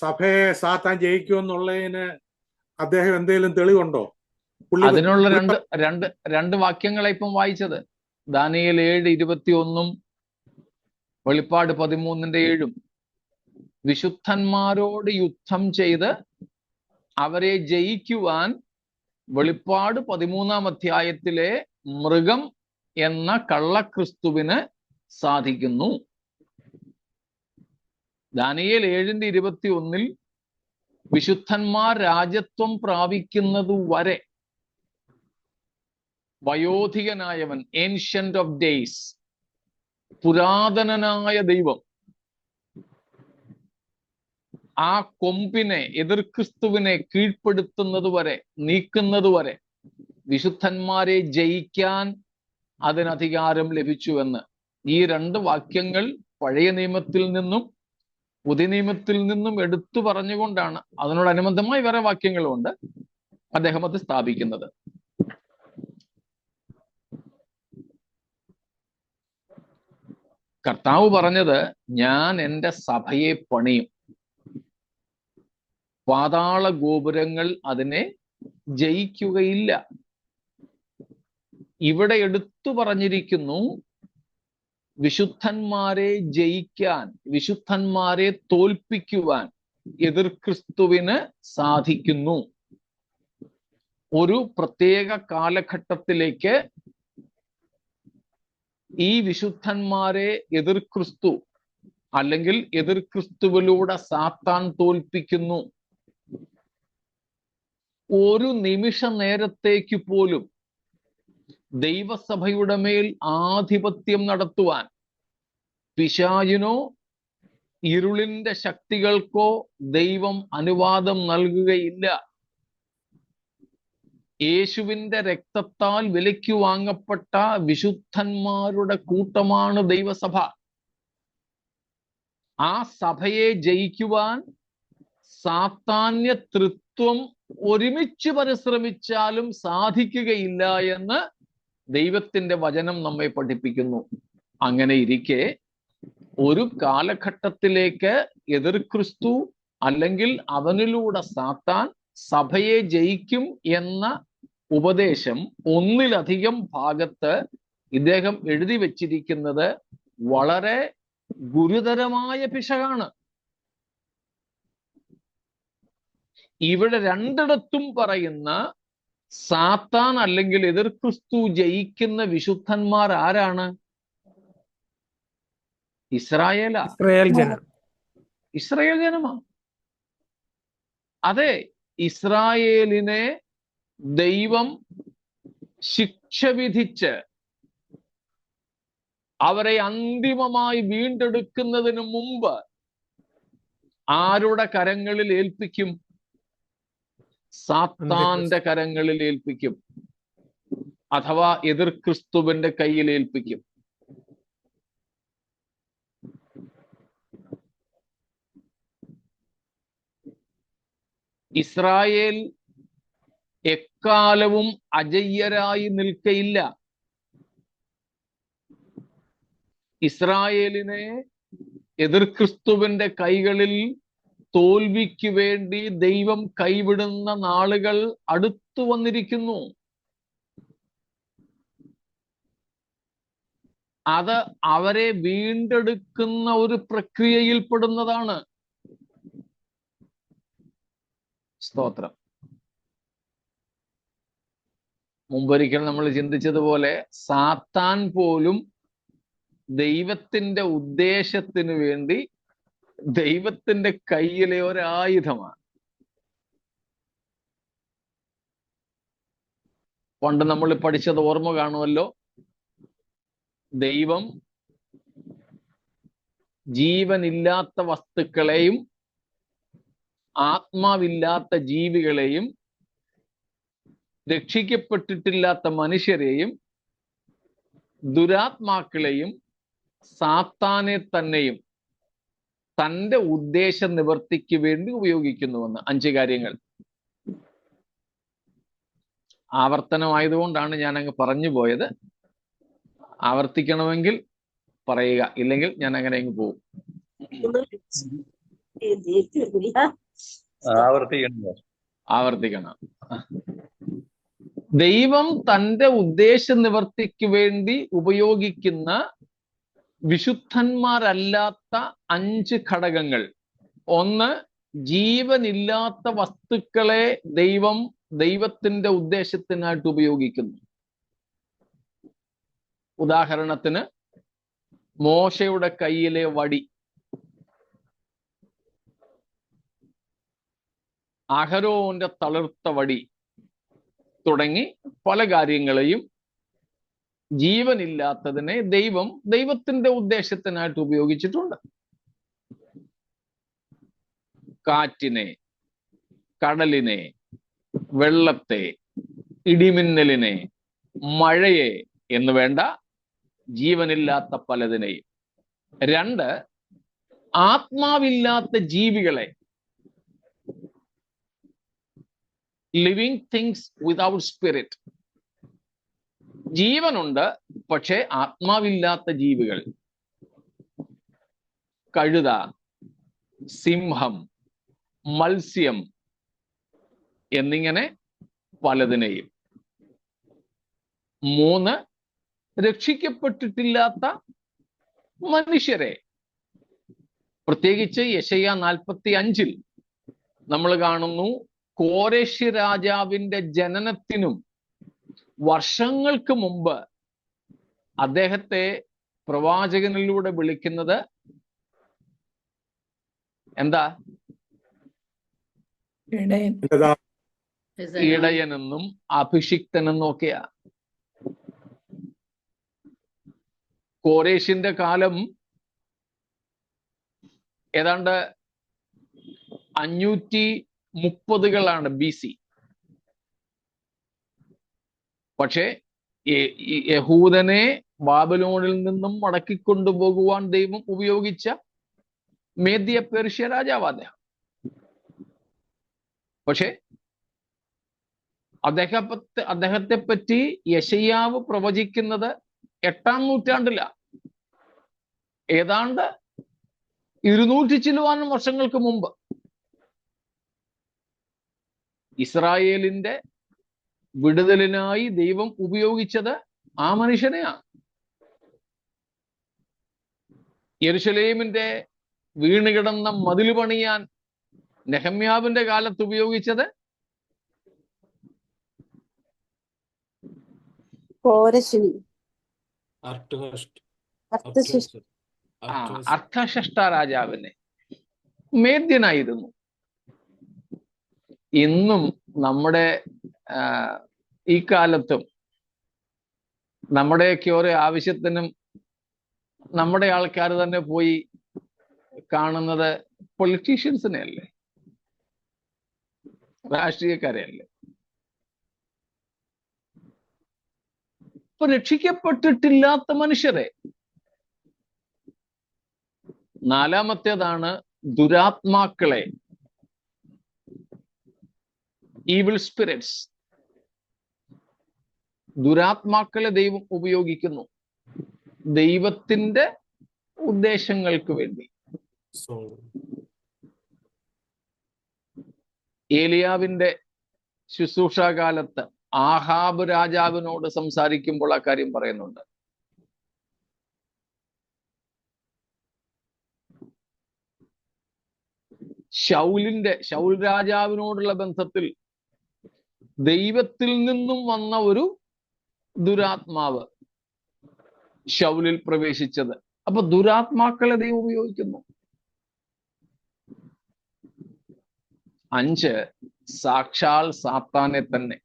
സഭയെ സാത്താൻ ജയിക്കുമെന്നുള്ളതിന് അദ്ദേഹം എന്തെങ്കിലും തെളിവുണ്ടോ? അതിനുള്ള രണ്ട് വാക്യങ്ങളെ ഇപ്പം വായിച്ചത്. ദാനിയേൽ 7:21 വെളിപ്പാട് 13:7. വിശുദ്ധന്മാരോട് യുദ്ധം ചെയ്ത് അവരെ ജയിക്കുവാൻ വെളിപ്പാട് 13-ാം അധ്യായത്തിലെ മൃഗം എന്ന കള്ളക്രിസ്തുവിന് സാധിക്കുന്നു. ദാനിയേൽ 7:21 വിശുദ്ധന്മാർ രാജത്വം പ്രാപിക്കുന്നത് വരെ വയോധികനായവൻ, ഏൻഷ്യന്റ് ഓഫ് ഡേയ്സ്, പുരാതനനായ ദൈവം ആ കൊമ്പിനെ, എതിർ ക്രിസ്തുവിനെ കീഴ്പ്പെടുത്തുന്നത് വരെ, നീക്കുന്നത് വരെ വിശുദ്ധന്മാരെ ജയിക്കാൻ അതിനധികാരം ലഭിച്ചുവെന്ന് ഈ 2 വാക്യങ്ങൾ പഴയ നിയമത്തിൽ നിന്നും പുതിയ നിയമത്തിൽ നിന്നും എടുത്തു പറഞ്ഞുകൊണ്ടാണ്, അതിനോടനുബന്ധമായി വേറെ വാക്യങ്ങളുമുണ്ട്, അദ്ദേഹം അത് സ്ഥാപിക്കുന്നത്. കർത്താവ് പറഞ്ഞത്, ഞാൻ എൻ്റെ സഭയെ പണിയും, പാതാള ഗോപുരങ്ങൾ അതിനെ ജയിക്കുകയില്ല. ഇവിടെ എടുത്തു പറഞ്ഞിരിക്കുന്നു, വിശുദ്ധന്മാരെ ജയിക്കാൻ, വിശുദ്ധന്മാരെ തോൽപ്പിക്കുവാൻ എതിർ ക്രിസ്തുവിന് സാധിക്കുന്നു. ഒരു പ്രത്യേക കാലഘട്ടത്തിലേക്ക് ഈ വിശുദ്ധന്മാരെ എതിർ ക്രിസ്തു അല്ലെങ്കിൽ എതിർ ക്രിസ്തുവിലൂടെ സാത്താൻ തോൽപ്പിക്കുന്നു. ഒരു നിമിഷ നേരത്തേക്ക് പോലും ദൈവസഭയുടെ മേൽ ആധിപത്യം നടത്തുവാൻ പിശാചിനോ ഇരുളിന്റെ ശക്തികൾക്കോ ദൈവം അനുവാദം നൽകുകയില്ല. യേശുവിന്റെ രക്തത്താൽ വിലയ്ക്ക് വാങ്ങപ്പെട്ട വിശുദ്ധന്മാരുടെ കൂട്ടമാണ് ദൈവസഭ. ആ സഭയെ ജയിക്കുവാൻ സാത്താന്യ തൃത്വം ഒരുമിച്ച് പരിശ്രമിച്ചാലും സാധിക്കുകയില്ല എന്ന് ദൈവത്തിന്റെ വചനം നമ്മെ പഠിപ്പിക്കുന്നു. അങ്ങനെ ഇരിക്കെ ഒരു കാലഘട്ടത്തിലേക്ക് എതിർ ക്രിസ്തു അല്ലെങ്കിൽ അവനിലൂടെ സാത്താൻ സഭയെ ജയിക്കും എന്ന ഉപദേശം ഒന്നിലധികം ഭാഗത്ത് ഇദ്ദേഹം എഴുതി വച്ചിരിക്കുന്നത് വളരെ ഗുരുതരമായ പിശകാണ്. ഇവിടെ രണ്ടിടത്തും പറയുന്ന സാത്താൻ അല്ലെങ്കിൽ എതിർ ക്രിസ്തു ജയിക്കുന്ന വിശുദ്ധന്മാർ ആരാണ്? ഇസ്രായേൽ ജനം. ഇസ്രായേൽ ജനമാണ്. അതെ, ഇസ്രായേലിനെ ദൈവം ശിക്ഷ വിധിച്ച് അവരെ അന്തിമമായി വീണ്ടെടുക്കുന്നതിന് മുമ്പ് ആരുടെ കരങ്ങളിൽ ഏൽപ്പിക്കും? സാത്താന്റെ കരങ്ങളിൽ ഏൽപ്പിക്കും, അഥവാ എതിർ ക്രിസ്തുവിന്റെ കയ്യിൽ ഏൽപ്പിക്കും. ഇസ്രായേൽ എക്കാലവും അജയ്യരായി നിൽക്കയില്ല. ഇസ്രായേലിനെ എതിർ ക്രിസ്തുവിന്റെ കൈകളിൽ തോൽവിക്ക് വേണ്ടി ദൈവം കൈവിടുന്ന നാളുകൾ അടുത്തു വന്നിരിക്കുന്നു. അത് അവരെ വീണ്ടെടുക്കുന്ന ഒരു പ്രക്രിയയിൽപ്പെടുന്നതാണ്. സ്തോത്രം. മുമ്പൊരിക്കൽ നമ്മൾ ചിന്തിച്ചതുപോലെ സാത്താൻ പോലും ദൈവത്തിന്റെ ഉദ്ദേശത്തിന് വേണ്ടി ദൈവത്തിന്റെ കയ്യിലെ ഒരായുധമാണ്. പണ്ട് നമ്മൾ പഠിച്ചത് ഓർമ്മ കാണുമല്ലോ. ദൈവം ജീവനില്ലാത്ത വസ്തുക്കളെയും ആത്മാവില്ലാത്ത ജീവികളെയും രക്ഷിക്കപ്പെട്ടിട്ടില്ലാത്ത മനുഷ്യരെയും ദുരാത്മാക്കളെയും സാത്താനെ തന്നെയും തന്റെ ഉദ്ദേശ നിവർത്തിക്ക് വേണ്ടി ഉപയോഗിക്കുന്നുവെന്ന്. 5 കാര്യങ്ങൾ. ആവർത്തനമായതുകൊണ്ടാണ് ഞാൻ അങ്ങ് പറഞ്ഞു പോയത്. ആവർത്തിക്കണമെങ്കിൽ പറയുക, ഇല്ലെങ്കിൽ ഞാൻ അങ്ങനെ അങ്ങ് പോകും. ആവർത്തിക്കണം. ദൈവം തന്റെ ഉദ്ദേശ നിവർത്തിക്ക് വേണ്ടി ഉപയോഗിക്കുന്ന വിശുദ്ധന്മാരല്ലാത്ത 5 ഘടകങ്ങൾ. 1, ജീവനില്ലാത്ത വസ്തുക്കളെ ദൈവം ദൈവത്തിന്റെ ഉദ്ദേശത്തിനായിട്ട് ഉപയോഗിക്കുന്നു. ഉദാഹരണത്തിന് മോശയുടെ കയ്യിലെ വടി, അഹരോന്റെ തളിർത്ത വടി തുടങ്ങി പല കാര്യങ്ങളെയും ജീവനില്ലാത്തതിനെ ദൈവം ദൈവത്തിന്റെ ഉദ്ദേശത്തിനായിട്ട് ഉപയോഗിച്ചിട്ടുണ്ട്. കാറ്റിനെ, കടലിനെ, വെള്ളത്തെ, ഇടിമിന്നലിനെ, മഴയെ എന്ന് വേണ്ട ജീവനില്ലാത്ത പലതിനെയും. 2, ആത്മാവില്ലാത്ത ജീവികളെ, ലിവിങ് തിങ്സ് വിതൗട്ട് സ്പിരിറ്റ്. ജീവനുണ്ട് പക്ഷെ ആത്മാവില്ലാത്ത ജീവികൾ. കഴുത, സിംഹം, മത്സ്യം എന്നിങ്ങനെ പലതിനെയും. 3, രക്ഷിക്കപ്പെട്ടിട്ടില്ലാത്ത മനുഷ്യരെ. പ്രത്യേകിച്ച് യെശയ്യാ 45 നമ്മൾ കാണുന്നു, കോരേശ് രാജാവിന്റെ ജനനത്തിനും വർഷങ്ങൾക്ക് മുമ്പ് അദ്ദേഹത്തെ പ്രവാചകനിലൂടെ വിളിക്കുന്നത് എന്താ? ഇടയനെന്നും അഭിഷിക്തനെന്നും ഒക്കെയാ. കോരേശിന്റെ കാലം ഏതാണ്ട് 530-കളാണ് BC. പക്ഷേ യഹൂദനെ ബാബിലോണിൽ നിന്നും മടക്കിക്കൊണ്ടുപോകുവാൻ ദൈവം ഉപയോഗിച്ച മേദ്യ പേർഷ്യ രാജാവ് അദ്ദേഹം. പക്ഷേ അദ്ദേഹത്തെ പറ്റി യെശയ്യാവ് പ്രവചിക്കുന്നത് 8-ാം നൂറ്റാണ്ടിലാണ്. ഏതാണ്ട് 200 ചില്ലുവാനും വർഷങ്ങൾക്ക് മുമ്പ് ഇസ്രായേലിന്റെ വിടുതലിനായി ദൈവം ഉപയോഗിച്ചത് ആ മനുഷ്യനെയാണ്. യെരുശലേമിന്റെ വീണുകിടന്ന മതിൽ പണിയാൻ നെഹമ്യാവിന്റെ കാലത്ത് ഉപയോഗിച്ചത് അർത്ഥശഷ്ട രാജാവിനെ, മേദ്യനായിരുന്നു. ഇന്നും നമ്മുടെ ഈ കാലത്തും നമ്മുടെയൊക്കെ ഓരോ ആവശ്യത്തിനും നമ്മുടെ ആൾക്കാർ തന്നെ പോയി കാണുന്നത് പൊളിറ്റീഷ്യൻസിനെ അല്ലേ, രാഷ്ട്രീയക്കാരെ അല്ലേ. ഇപ്പൊ രക്ഷിക്കപ്പെട്ടിട്ടില്ലാത്ത മനുഷ്യരെ. 4-ാമത്തേതാണ് ദുരാത്മാക്കളെ, ഈവിൾ സ്പിരിറ്റ്സ്. ദുരാത്മാക്കളെ ദൈവം ഉപയോഗിക്കുന്നു ദൈവത്തിന്റെ ഉദ്ദേശങ്ങൾക്ക് വേണ്ടി. ഏലിയാവിന്റെ ശുശ്രൂഷാകാലത്ത് ആഹാബ് രാജാവിനോട് സംസാരിക്കുമ്പോൾ ആ കാര്യം പറയുന്നുണ്ട്. ശൗൽ രാജാവിനോടുള്ള ബന്ധത്തിൽ ദൈവത്തിൽ നിന്നും വന്ന ഒരു ദുരാത്മാവ് ശൗലിൽ പ്രവേശിച്ചത്. അപ്പൊ ദുരാത്മാക്കളെ ദൈവം ഉപയോഗിക്കുന്നു. 5 സാക്ഷാൽ സാത്താനെ തന്നെ.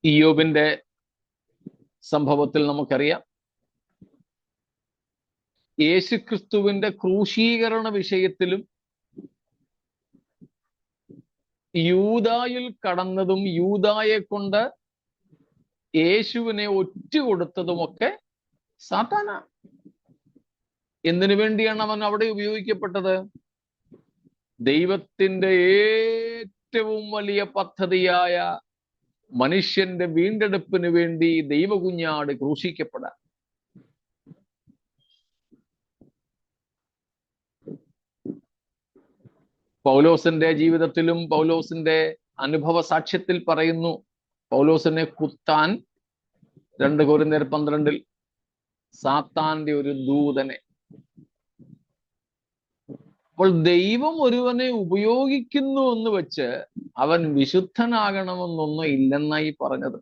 ഇയ്യോബിന്റെ സംഭവത്തിൽ നമുക്കറിയാം, യേശുക്രിസ്തുവിന്റെ ക്രൂശീകരണ വിഷയത്തിലും യൂദായിൽ കടന്നതും യൂദായെ കൊണ്ട് യേശുവിനെ ഒറ്റുകൊടുത്തതുമൊക്കെ സാത്താനാണ്. എന്തിനു വേണ്ടിയാണ് അവൻ അവിടെ ഉപയോഗിക്കപ്പെട്ടത്? ദൈവത്തിന്റെ ഏറ്റവും വലിയ പദ്ധതിയായ മനുഷ്യന്റെ വീണ്ടെടുപ്പിന് വേണ്ടി ദൈവകുഞ്ഞാട് ക്രൂശിക്കപ്പെടാൻ. പൗലോസിന്റെ ജീവിതത്തിലും പൗലോസിന്റെ അനുഭവ സാക്ഷ്യത്തിൽ പറയുന്നു, പൗലോസിനെ കുത്താൻ 2 കൊരിന്ത്യർ 12 സാത്താന്റെ ഒരു ദൂതനെ. അപ്പോൾ ദൈവം ഒരുവനെ ഉപയോഗിക്കുന്നു എന്ന് വെച്ച് അവൻ വിശുദ്ധനാകണമെന്നൊന്നും ഇല്ലെന്നായി പറഞ്ഞത്.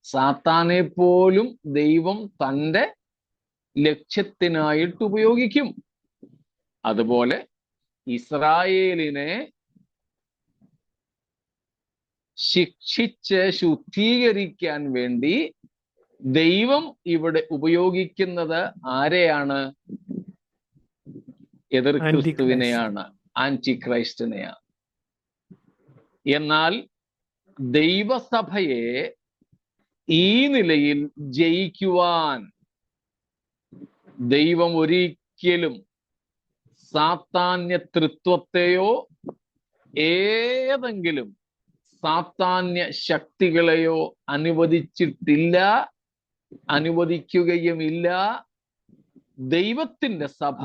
സാത്താനെ പോലും ദൈവം തൻ്റെ ലക്ഷ്യത്തിനായിട്ട് ഉപയോഗിക്കും. അതുപോലെ ഇസ്രായേലിനെ ശിക്ഷിച്ച് ശുദ്ധീകരിക്കാൻ വേണ്ടി ദൈവം ഇവിടെ ഉപയോഗിക്കുന്നത് ആരെയാണ്? എതിർ ക്രിസ്തുവിനെയാണ്, ആന്റിക്രൈസ്റ്റിനെയാണ്. എന്നാൽ ദൈവസഭയെ ഈ നിലയിൽ ജയിക്കുവാൻ ദൈവം ഒരിക്കലും സാത്താന്യ തൃത്വത്തെയോ ഏതെങ്കിലും സാത്താന്യ ശക്തികളെയോ അനുവദിച്ചിട്ടില്ല, അനുവദിക്കുകയുമില്ല. ദൈവത്തിന്റെ സഭ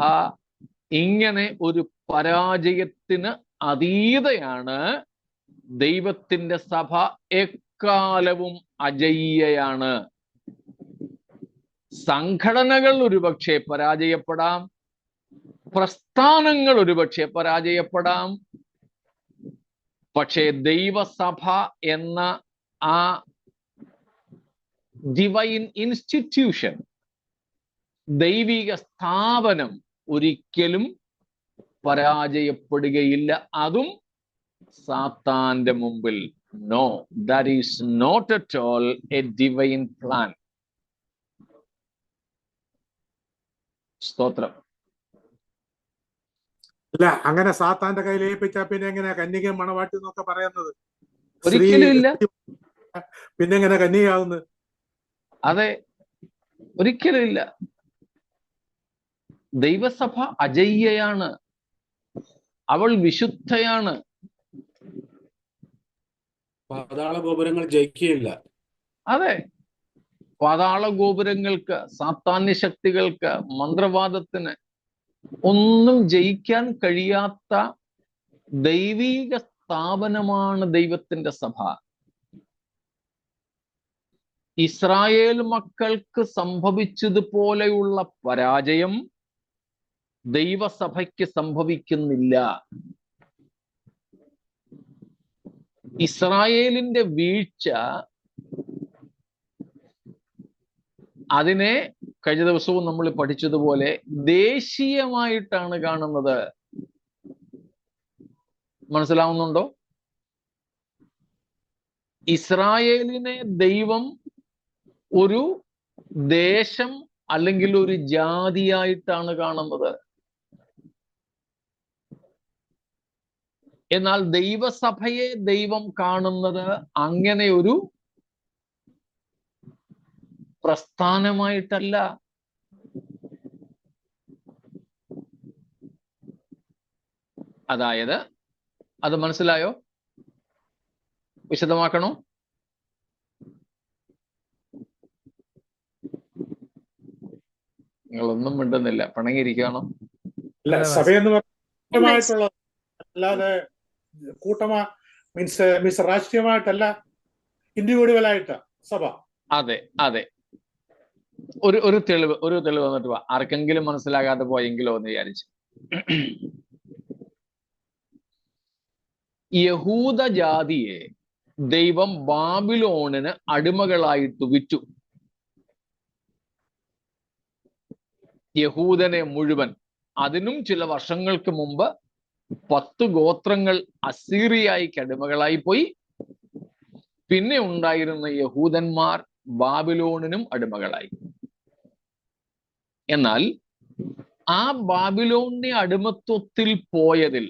ഇങ്ങനെ ഒരു പരാജയത്തിന് അതീതയാണ്. ദൈവത്തിന്റെ സഭ എക്കാലവും അജയ്യയാണ്. സംഘടനകൾ ഒരുപക്ഷെ പരാജയപ്പെടാം, പ്രസ്ഥാനങ്ങൾ ഒരുപക്ഷെ പരാജയപ്പെടാം, പക്ഷേ ദൈവസഭ എന്ന ആ ഡിവൈൻ ഇൻസ്റ്റിറ്റ്യൂഷൻ, ദൈവിക സ്ഥാപനം ഒരിക്കലും പരാജയപ്പെടുകയില്ല. അതും സാത്താന്റെ മുമ്പിൽ. No, that is not at all a divine plan. സ്തോത്രം. അല്ല, അങ്ങനെ സാത്താന്റെ കയ്യിൽ ഏൽപ്പിച്ചാ പിന്നെ എങ്ങനെയാ കന്യക മണവാട്ടി എന്നൊക്കെ പറയുന്നത്? സ്ത്രീ ഒരിക്കലും ഇല്ല. പിന്നെ എങ്ങനെ കന്യകയാവുന്നത്? അതെ, ഒരിക്കലും ഇല്ല. ദൈവസഭ അജയ്യയാണ്, അവൾ വിശുദ്ധയാണ്. പാതാള ഗോപുരങ്ങൾ ജയിക്കുകയില്ല. അതെ, പാതാള ഗോപുരങ്ങൾക്ക്, സാത്താന്യ ശക്തികൾക്ക്, മന്ത്രവാദത്തിന് ഒന്നും ജയിക്കാൻ കഴിയാത്ത ദൈവീക സ്ഥാപനമാണ് ദൈവത്തിന്റെ സഭ. ഇസ്രായേൽ മക്കൾക്ക് സംഭവിച്ചതുപോലെയുള്ള പരാജയം ദൈവസഭയ്ക്ക് സംഭവിക്കുന്നില്ല. ഇസ്രായേലിന്റെ വീഴ്ച, അതിനെ കഴിഞ്ഞ ദിവസവും നമ്മൾ പഠിച്ചതുപോലെ ദേശീയമായിട്ടാണ് കാണുന്നത്. മനസ്സിലാവുന്നുണ്ടോ? ഇസ്രായേലിനെ ദൈവം ഒരു ദേശം അല്ലെങ്കിൽ ഒരു ജാതിയായിട്ടാണ് കാണുന്നത്. എന്നാൽ ദൈവസഭയെ ദൈവം കാണുന്നത് അങ്ങനെ ഒരു പ്രസ്ഥാനമായിട്ടല്ല. അതായത്, അത് മനസ്സിലായോ? വിശദമാക്കണോ? നിങ്ങളൊന്നും മിണ്ടുന്നില്ല, പിണങ്ങിയിരിക്കുകയാണോ? അല്ല, സഭയെന്ന് പറയുന്നത് അല്ലാതെ കൂട്ടമാ മീൻസ് രാഷ്ട്രീയമായിട്ടല്ല, ഇൻഡിവിജ്വൽ ആയിട്ടാ സഭ. അതെ അതെ. ഒരു തെളിവ് വന്നിട്ട് വാ. ആർക്കെങ്കിലും മനസ്സിലാകാതെ പോയെങ്കിലോ എന്ന് വിചാരിച്ചു. യഹൂദ ജാതിയെ ദൈവം ബാബിലോണിന് അടിമകളായിട്ട് വിറ്റു. യഹൂദനെ മുഴുവൻ. അതിനും ചില വർഷങ്ങൾക്ക് മുമ്പ് 10 ഗോത്രങ്ങൾ അസീറിയായിക്ക് അടിമകളായി പോയി. പിന്നെ ഉണ്ടായിരുന്ന യഹൂദന്മാർ ബാബിലോണിനും അടിമകളായി. എന്നാൽ ആ ബാബിലോണിന്റെ അടിമത്വത്തിൽ പോയതിൽ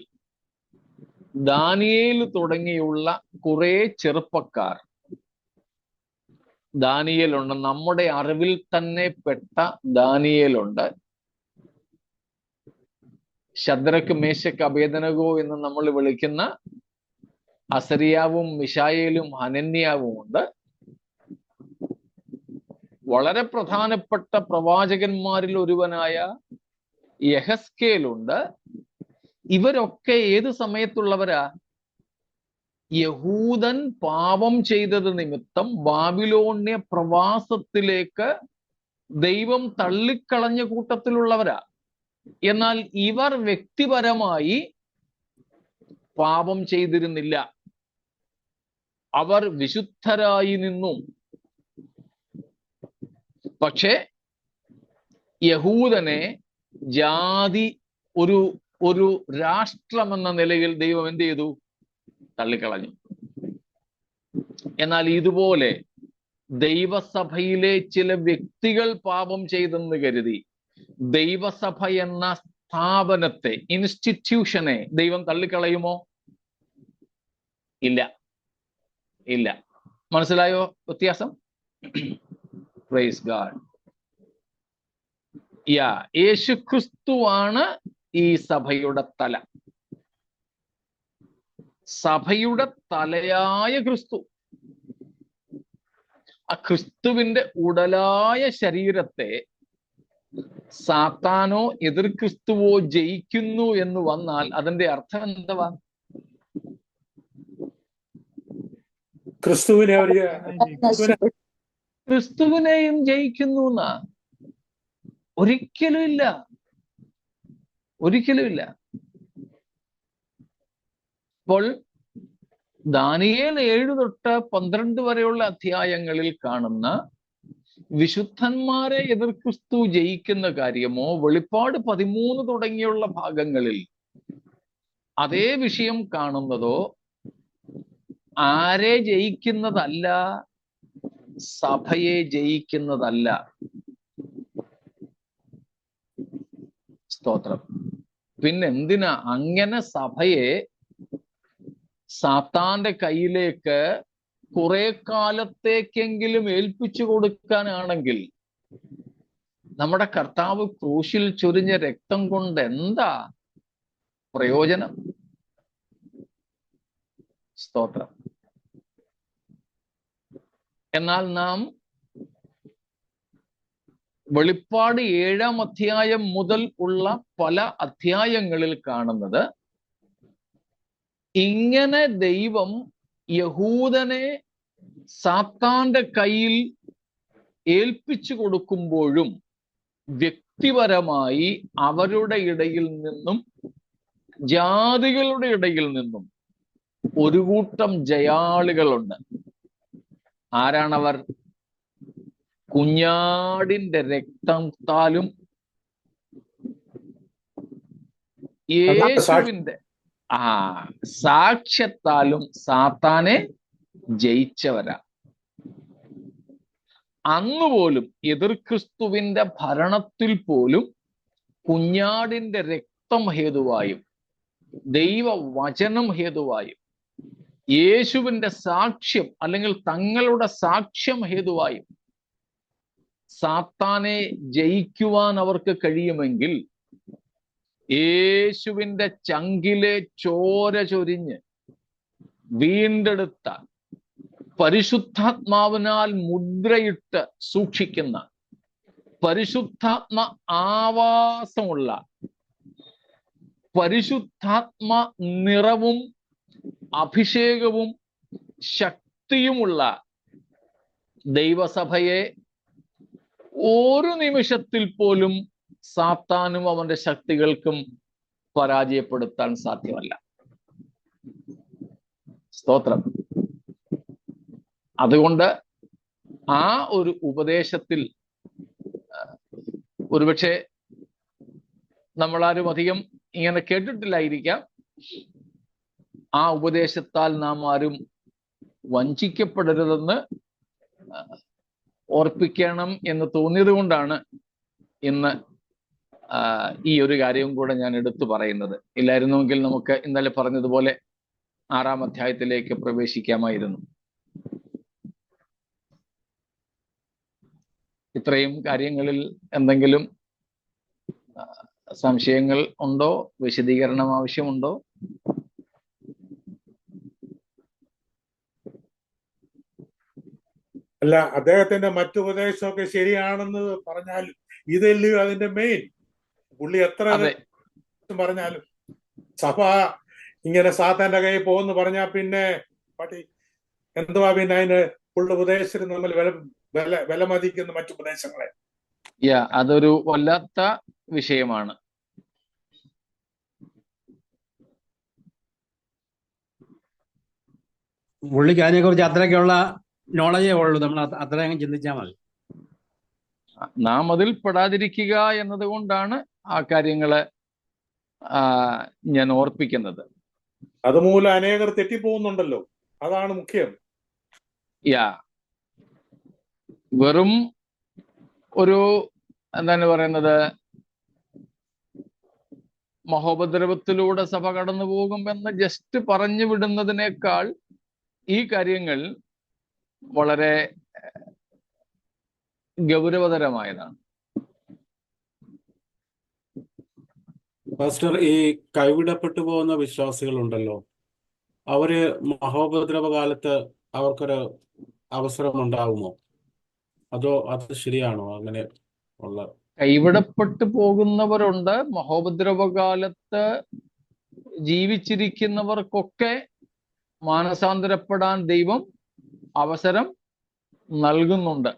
ദാനിയേൽ തുടങ്ങിയുള്ള കുറെ ചെറുപ്പക്കാർ, ദാനിയേലുണ്ട്, നമ്മുടെ അറിവിൽ തന്നെ പെട്ട ദാനിയേലുണ്ട്, ശദ്രക്ക്, മേശക്ക്, അബേദനഗോ എന്ന് നമ്മൾ വിളിക്കുന്ന അസരിയാവും മിശായേലും ഹനന്യാവും ഉണ്ട്. വളരെ പ്രധാനപ്പെട്ട പ്രവാചകന്മാരിൽ ഒരുവനായ യെഹസ്കേലുണ്ട്. ഇവരൊക്കെ ഏത് സമയത്തുള്ളവരാ? യഹൂദൻ പാപം ചെയ്തത് നിമിത്തം ബാബിലോണ്യ പ്രവാസത്തിലേക്ക് ദൈവം തള്ളിക്കളഞ്ഞ കൂട്ടത്തിലുള്ളവരാ. എന്നാൽ ഇവർ വ്യക്തിപരമായി പാപം ചെയ്തിരുന്നില്ല. അവർ വിശുദ്ധരായി നിന്നു. പക്ഷെ യഹൂദനെ ജാതി, ഒരു രാഷ്ട്രമെന്ന നിലയിൽ ദൈവം എന്ത് ചെയ്തു? തള്ളിക്കളഞ്ഞു. എന്നാൽ ഇതുപോലെ ദൈവസഭയിലെ ചില വ്യക്തികൾ പാപം ചെയ്തെന്ന് കരുതി ദൈവസഭ എന്ന സ്ഥാപനത്തെ, ഇൻസ്റ്റിറ്റ്യൂഷനെ ദൈവം തള്ളിക്കളയുമോ? ഇല്ല, ഇല്ല. മനസ്സിലായോ വ്യത്യാസം? Praise God. യേശുക്രിസ്തുവാണ് ഈ സഭയുടെ തല. സഭയുടെ തലയായ ക്രിസ്തു. ആ ക്രിസ്തുവിന്റെ ഉടലായ ശരീരത്തെ സാത്താനോ എതിർ ക്രിസ്തുവോ ജയിക്കുന്നു എന്ന് വന്നാൽ അതിന്റെ അർത്ഥം എന്തുവാ? ക്രിസ്തുവിനെയും ജയിക്കുന്നു എന്നാ? ഒരിക്കലും ഇല്ല, ഒരിക്കലും ഇല്ല. അപ്പോൾ ദാനിയേൽ 7 തൊട്ട് 12 വരെയുള്ള അധ്യായങ്ങളിൽ കാണുന്ന വിശുദ്ധന്മാരെ എതിർ ക്രിസ്തു ജയിക്കുന്ന കാര്യമോ, വെളിപ്പാട് 13 തുടങ്ങിയുള്ള ഭാഗങ്ങളിൽ അതേ വിഷയം കാണുന്നതോ ആരെ ജയിക്കുന്നതല്ല, സഭയെ ജയിക്കുന്നതല്ല. സ്തോത്രം. പിന്നെന്തിനാ അങ്ങനെ സഭയെ സാത്താന്റെ കയ്യിലേക്ക് കുറെ കാലത്തേക്കെങ്കിലും ഏൽപ്പിച്ചു കൊടുക്കാനാണെങ്കിൽ നമ്മുടെ കർത്താവ് ക്രൂശിൽ ചൊരിഞ്ഞ രക്തം കൊണ്ട് എന്താ പ്രയോജനം? സ്തോത്രം. എന്നാൽ നാം വെളിപ്പാട് 7-ാം അധ്യായം മുതൽ ഉള്ള പല അധ്യായങ്ങളിൽ കാണുന്നത് ഇങ്ങനെ ദൈവം യഹൂദനെ സാത്താന്റെ കയ്യിൽ ഏൽപ്പിച്ചു കൊടുക്കുമ്പോഴും വ്യക്തിപരമായി അവരുടെ ഇടയിൽ നിന്നും ജാതികളുടെ ഇടയിൽ നിന്നും ഒരു കൂട്ടം ജയാളികളുണ്ട്. ആരാണവർ? കുഞ്ഞാടിന്റെ രക്തത്താലും യേശുവിന്റെ സാക്ഷ്യത്താലും സാത്താനെ ജയിച്ചവരാ. അന്നുപോലും എതിർ ക്രിസ്തുവിന്റെ ഭരണത്തിൽ പോലും കുഞ്ഞാടിന്റെ രക്തം ഹേതുവായും ദൈവവചനം ഹേതുവായും യേശുവിന്റെ സാക്ഷ്യം അല്ലെങ്കിൽ തങ്ങളുടെ സാക്ഷ്യം ഹേതുവായും സാത്താനെ ജയിക്കുവാൻ അവർക്ക് കഴിയുമെങ്കിൽ യേശുവിന്റെ ചങ്കിലെ ചോര ചൊരിഞ്ഞ് വീണ്ടെടുത്ത പരിശുദ്ധാത്മാവിനാൽ മുദ്രയിട്ട് സൂക്ഷിക്കുന്ന പരിശുദ്ധാത്മ ആവാസമുള്ള പരിശുദ്ധാത്മ നിറവും അഭിഷേകവും ശക്തിയുമുള്ള ദൈവസഭയെ ഒരു നിമിഷത്തിൽ പോലും സാത്താനും അവന്റെ ശക്തികൾക്കും പരാജയപ്പെടുത്താൻ സാധ്യമല്ല. സ്തോത്രം. അതുകൊണ്ട് ആ ഒരു ഉപദേശത്തിൽ ഒരുപക്ഷെ നമ്മളാരും അധികം ഇങ്ങനെ കേട്ടിട്ടില്ലായിരിക്കാം. ആ ഉപദേശത്താൽ നാം ആരും വഞ്ചിക്കപ്പെടരുതെന്ന് ഓർപ്പിക്കണം എന്ന് തോന്നിയത് കൊണ്ടാണ് ഇന്ന് ഈ ഒരു കാര്യവും കൂടെ ഞാൻ എടുത്തു പറയുന്നത്. ഇല്ലായിരുന്നുവെങ്കിൽ നമുക്ക് ഇന്നലെ പറഞ്ഞതുപോലെ 6-ാം അധ്യായത്തിലേക്ക് പ്രവേശിക്കാമായിരുന്നു. ഇത്രയും കാര്യങ്ങളിൽ എന്തെങ്കിലും സംശയങ്ങൾ ഉണ്ടോ? വിശദീകരണം ആവശ്യമുണ്ടോ? അല്ല, അദ്ദേഹത്തിന്റെ മറ്റുപദേശമൊക്കെ ശരിയാണെന്ന് പറഞ്ഞാലും ഇതല്ലയോ അതിന്റെ മെയിൻ. പുള്ളി എത്ര പറഞ്ഞാലും സഭ ഇങ്ങനെ സാത്താന്റെ കയ്യിൽ പോകുന്നു പറഞ്ഞാൽ പിന്നെ എന്തുവാ പിന്നെ അതിന് പുള്ളി ഉപദേശത്തിന് നമ്മൾ വിലമതിക്കുന്ന മറ്റുപദേശങ്ങളെ. അതൊരു വല്ലാത്ത വിഷയമാണ്. പുള്ളിക്ക് അതിനെ കുറിച്ച് അത്രയ്ക്കുള്ള നോളജേ ഉള്ളൂ. നമ്മൾ അത്രയും ചിന്തിച്ചാൽ മതി. നാം അതിൽ പെടാതിരിക്കുക എന്നതുകൊണ്ടാണ് ആ കാര്യങ്ങള് ഞാൻ ഓർപ്പിക്കുന്നത്. അതുമൂലം അനേകർ തെറ്റിപ്പോകുന്നുണ്ടല്ലോ, അതാണ് മുഖ്യം. വെറും ഒരു എന്താണ് പറയുന്നത്, മഹോപദ്രവത്തിലൂടെ സഭ കടന്നു പോകുമെന്ന് ജസ്റ്റ് പറഞ്ഞു വിടുന്നതിനേക്കാൾ ഈ കാര്യങ്ങൾ വളരെ ഗൗരവതരമായതാണ്. പാസ്റ്റർ, ഈ കൈവിടപ്പെട്ടു പോകുന്ന വിശ്വാസികളുണ്ടല്ലോ, അവര് മഹോപദ്രവ കാലത്ത് അവർക്കൊരു അവസരം ഉണ്ടാകുമോ? അതോ അത് ശരിയാണോ? അങ്ങനെ ഉള്ള കൈവിടപ്പെട്ടു പോകുന്നവരുണ്ട്. മഹോപദ്രവകാലത്ത് ജീവിച്ചിരിക്കുന്നവർക്കൊക്കെ മാനസാന്തരപ്പെടാൻ ദൈവം അവസരം നൽകുന്നുണ്ട്.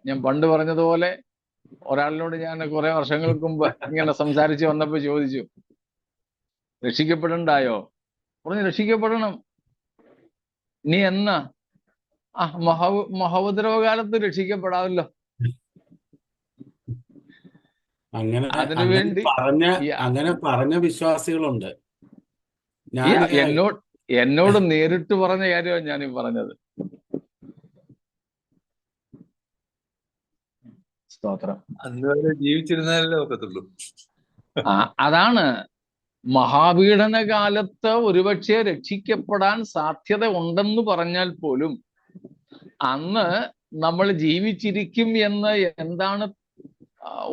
ഞാൻ പണ്ട് പറഞ്ഞതുപോലെ ഒരാളിനോട് ഞാൻ കുറെ വർഷങ്ങൾക്ക് മുമ്പ് ഇങ്ങനെ സംസാരിച്ച് വന്നപ്പോ ചോദിച്ചു, രക്ഷിക്കപ്പെടണ്ടായോ? പറഞ്ഞു, രക്ഷിക്കപ്പെടണം. നീ എന്നാ? മഹോപദ്രവകാലത്ത് രക്ഷിക്കപ്പെടാമല്ലോ. അങ്ങനെ പറഞ്ഞ വിശ്വാസികളുണ്ട്. എന്നോട് നേരിട്ട് പറഞ്ഞ കാര്യമാണ് ഞാനീ പറഞ്ഞത്. സ്തോത്രം. അന്ന് വരെ ജീവിച്ചിരുന്നാലേ ഒക്കത്തുള്ളൂ. അതാണ് മഹാപീഡന കാലത്ത് ഒരുപക്ഷെ രക്ഷിക്കപ്പെടാൻ സാധ്യത ഉണ്ടെന്ന് പറഞ്ഞാൽ പോലും അന്ന് നമ്മൾ ജീവിച്ചിരിക്കും എന്ന് എന്താണ്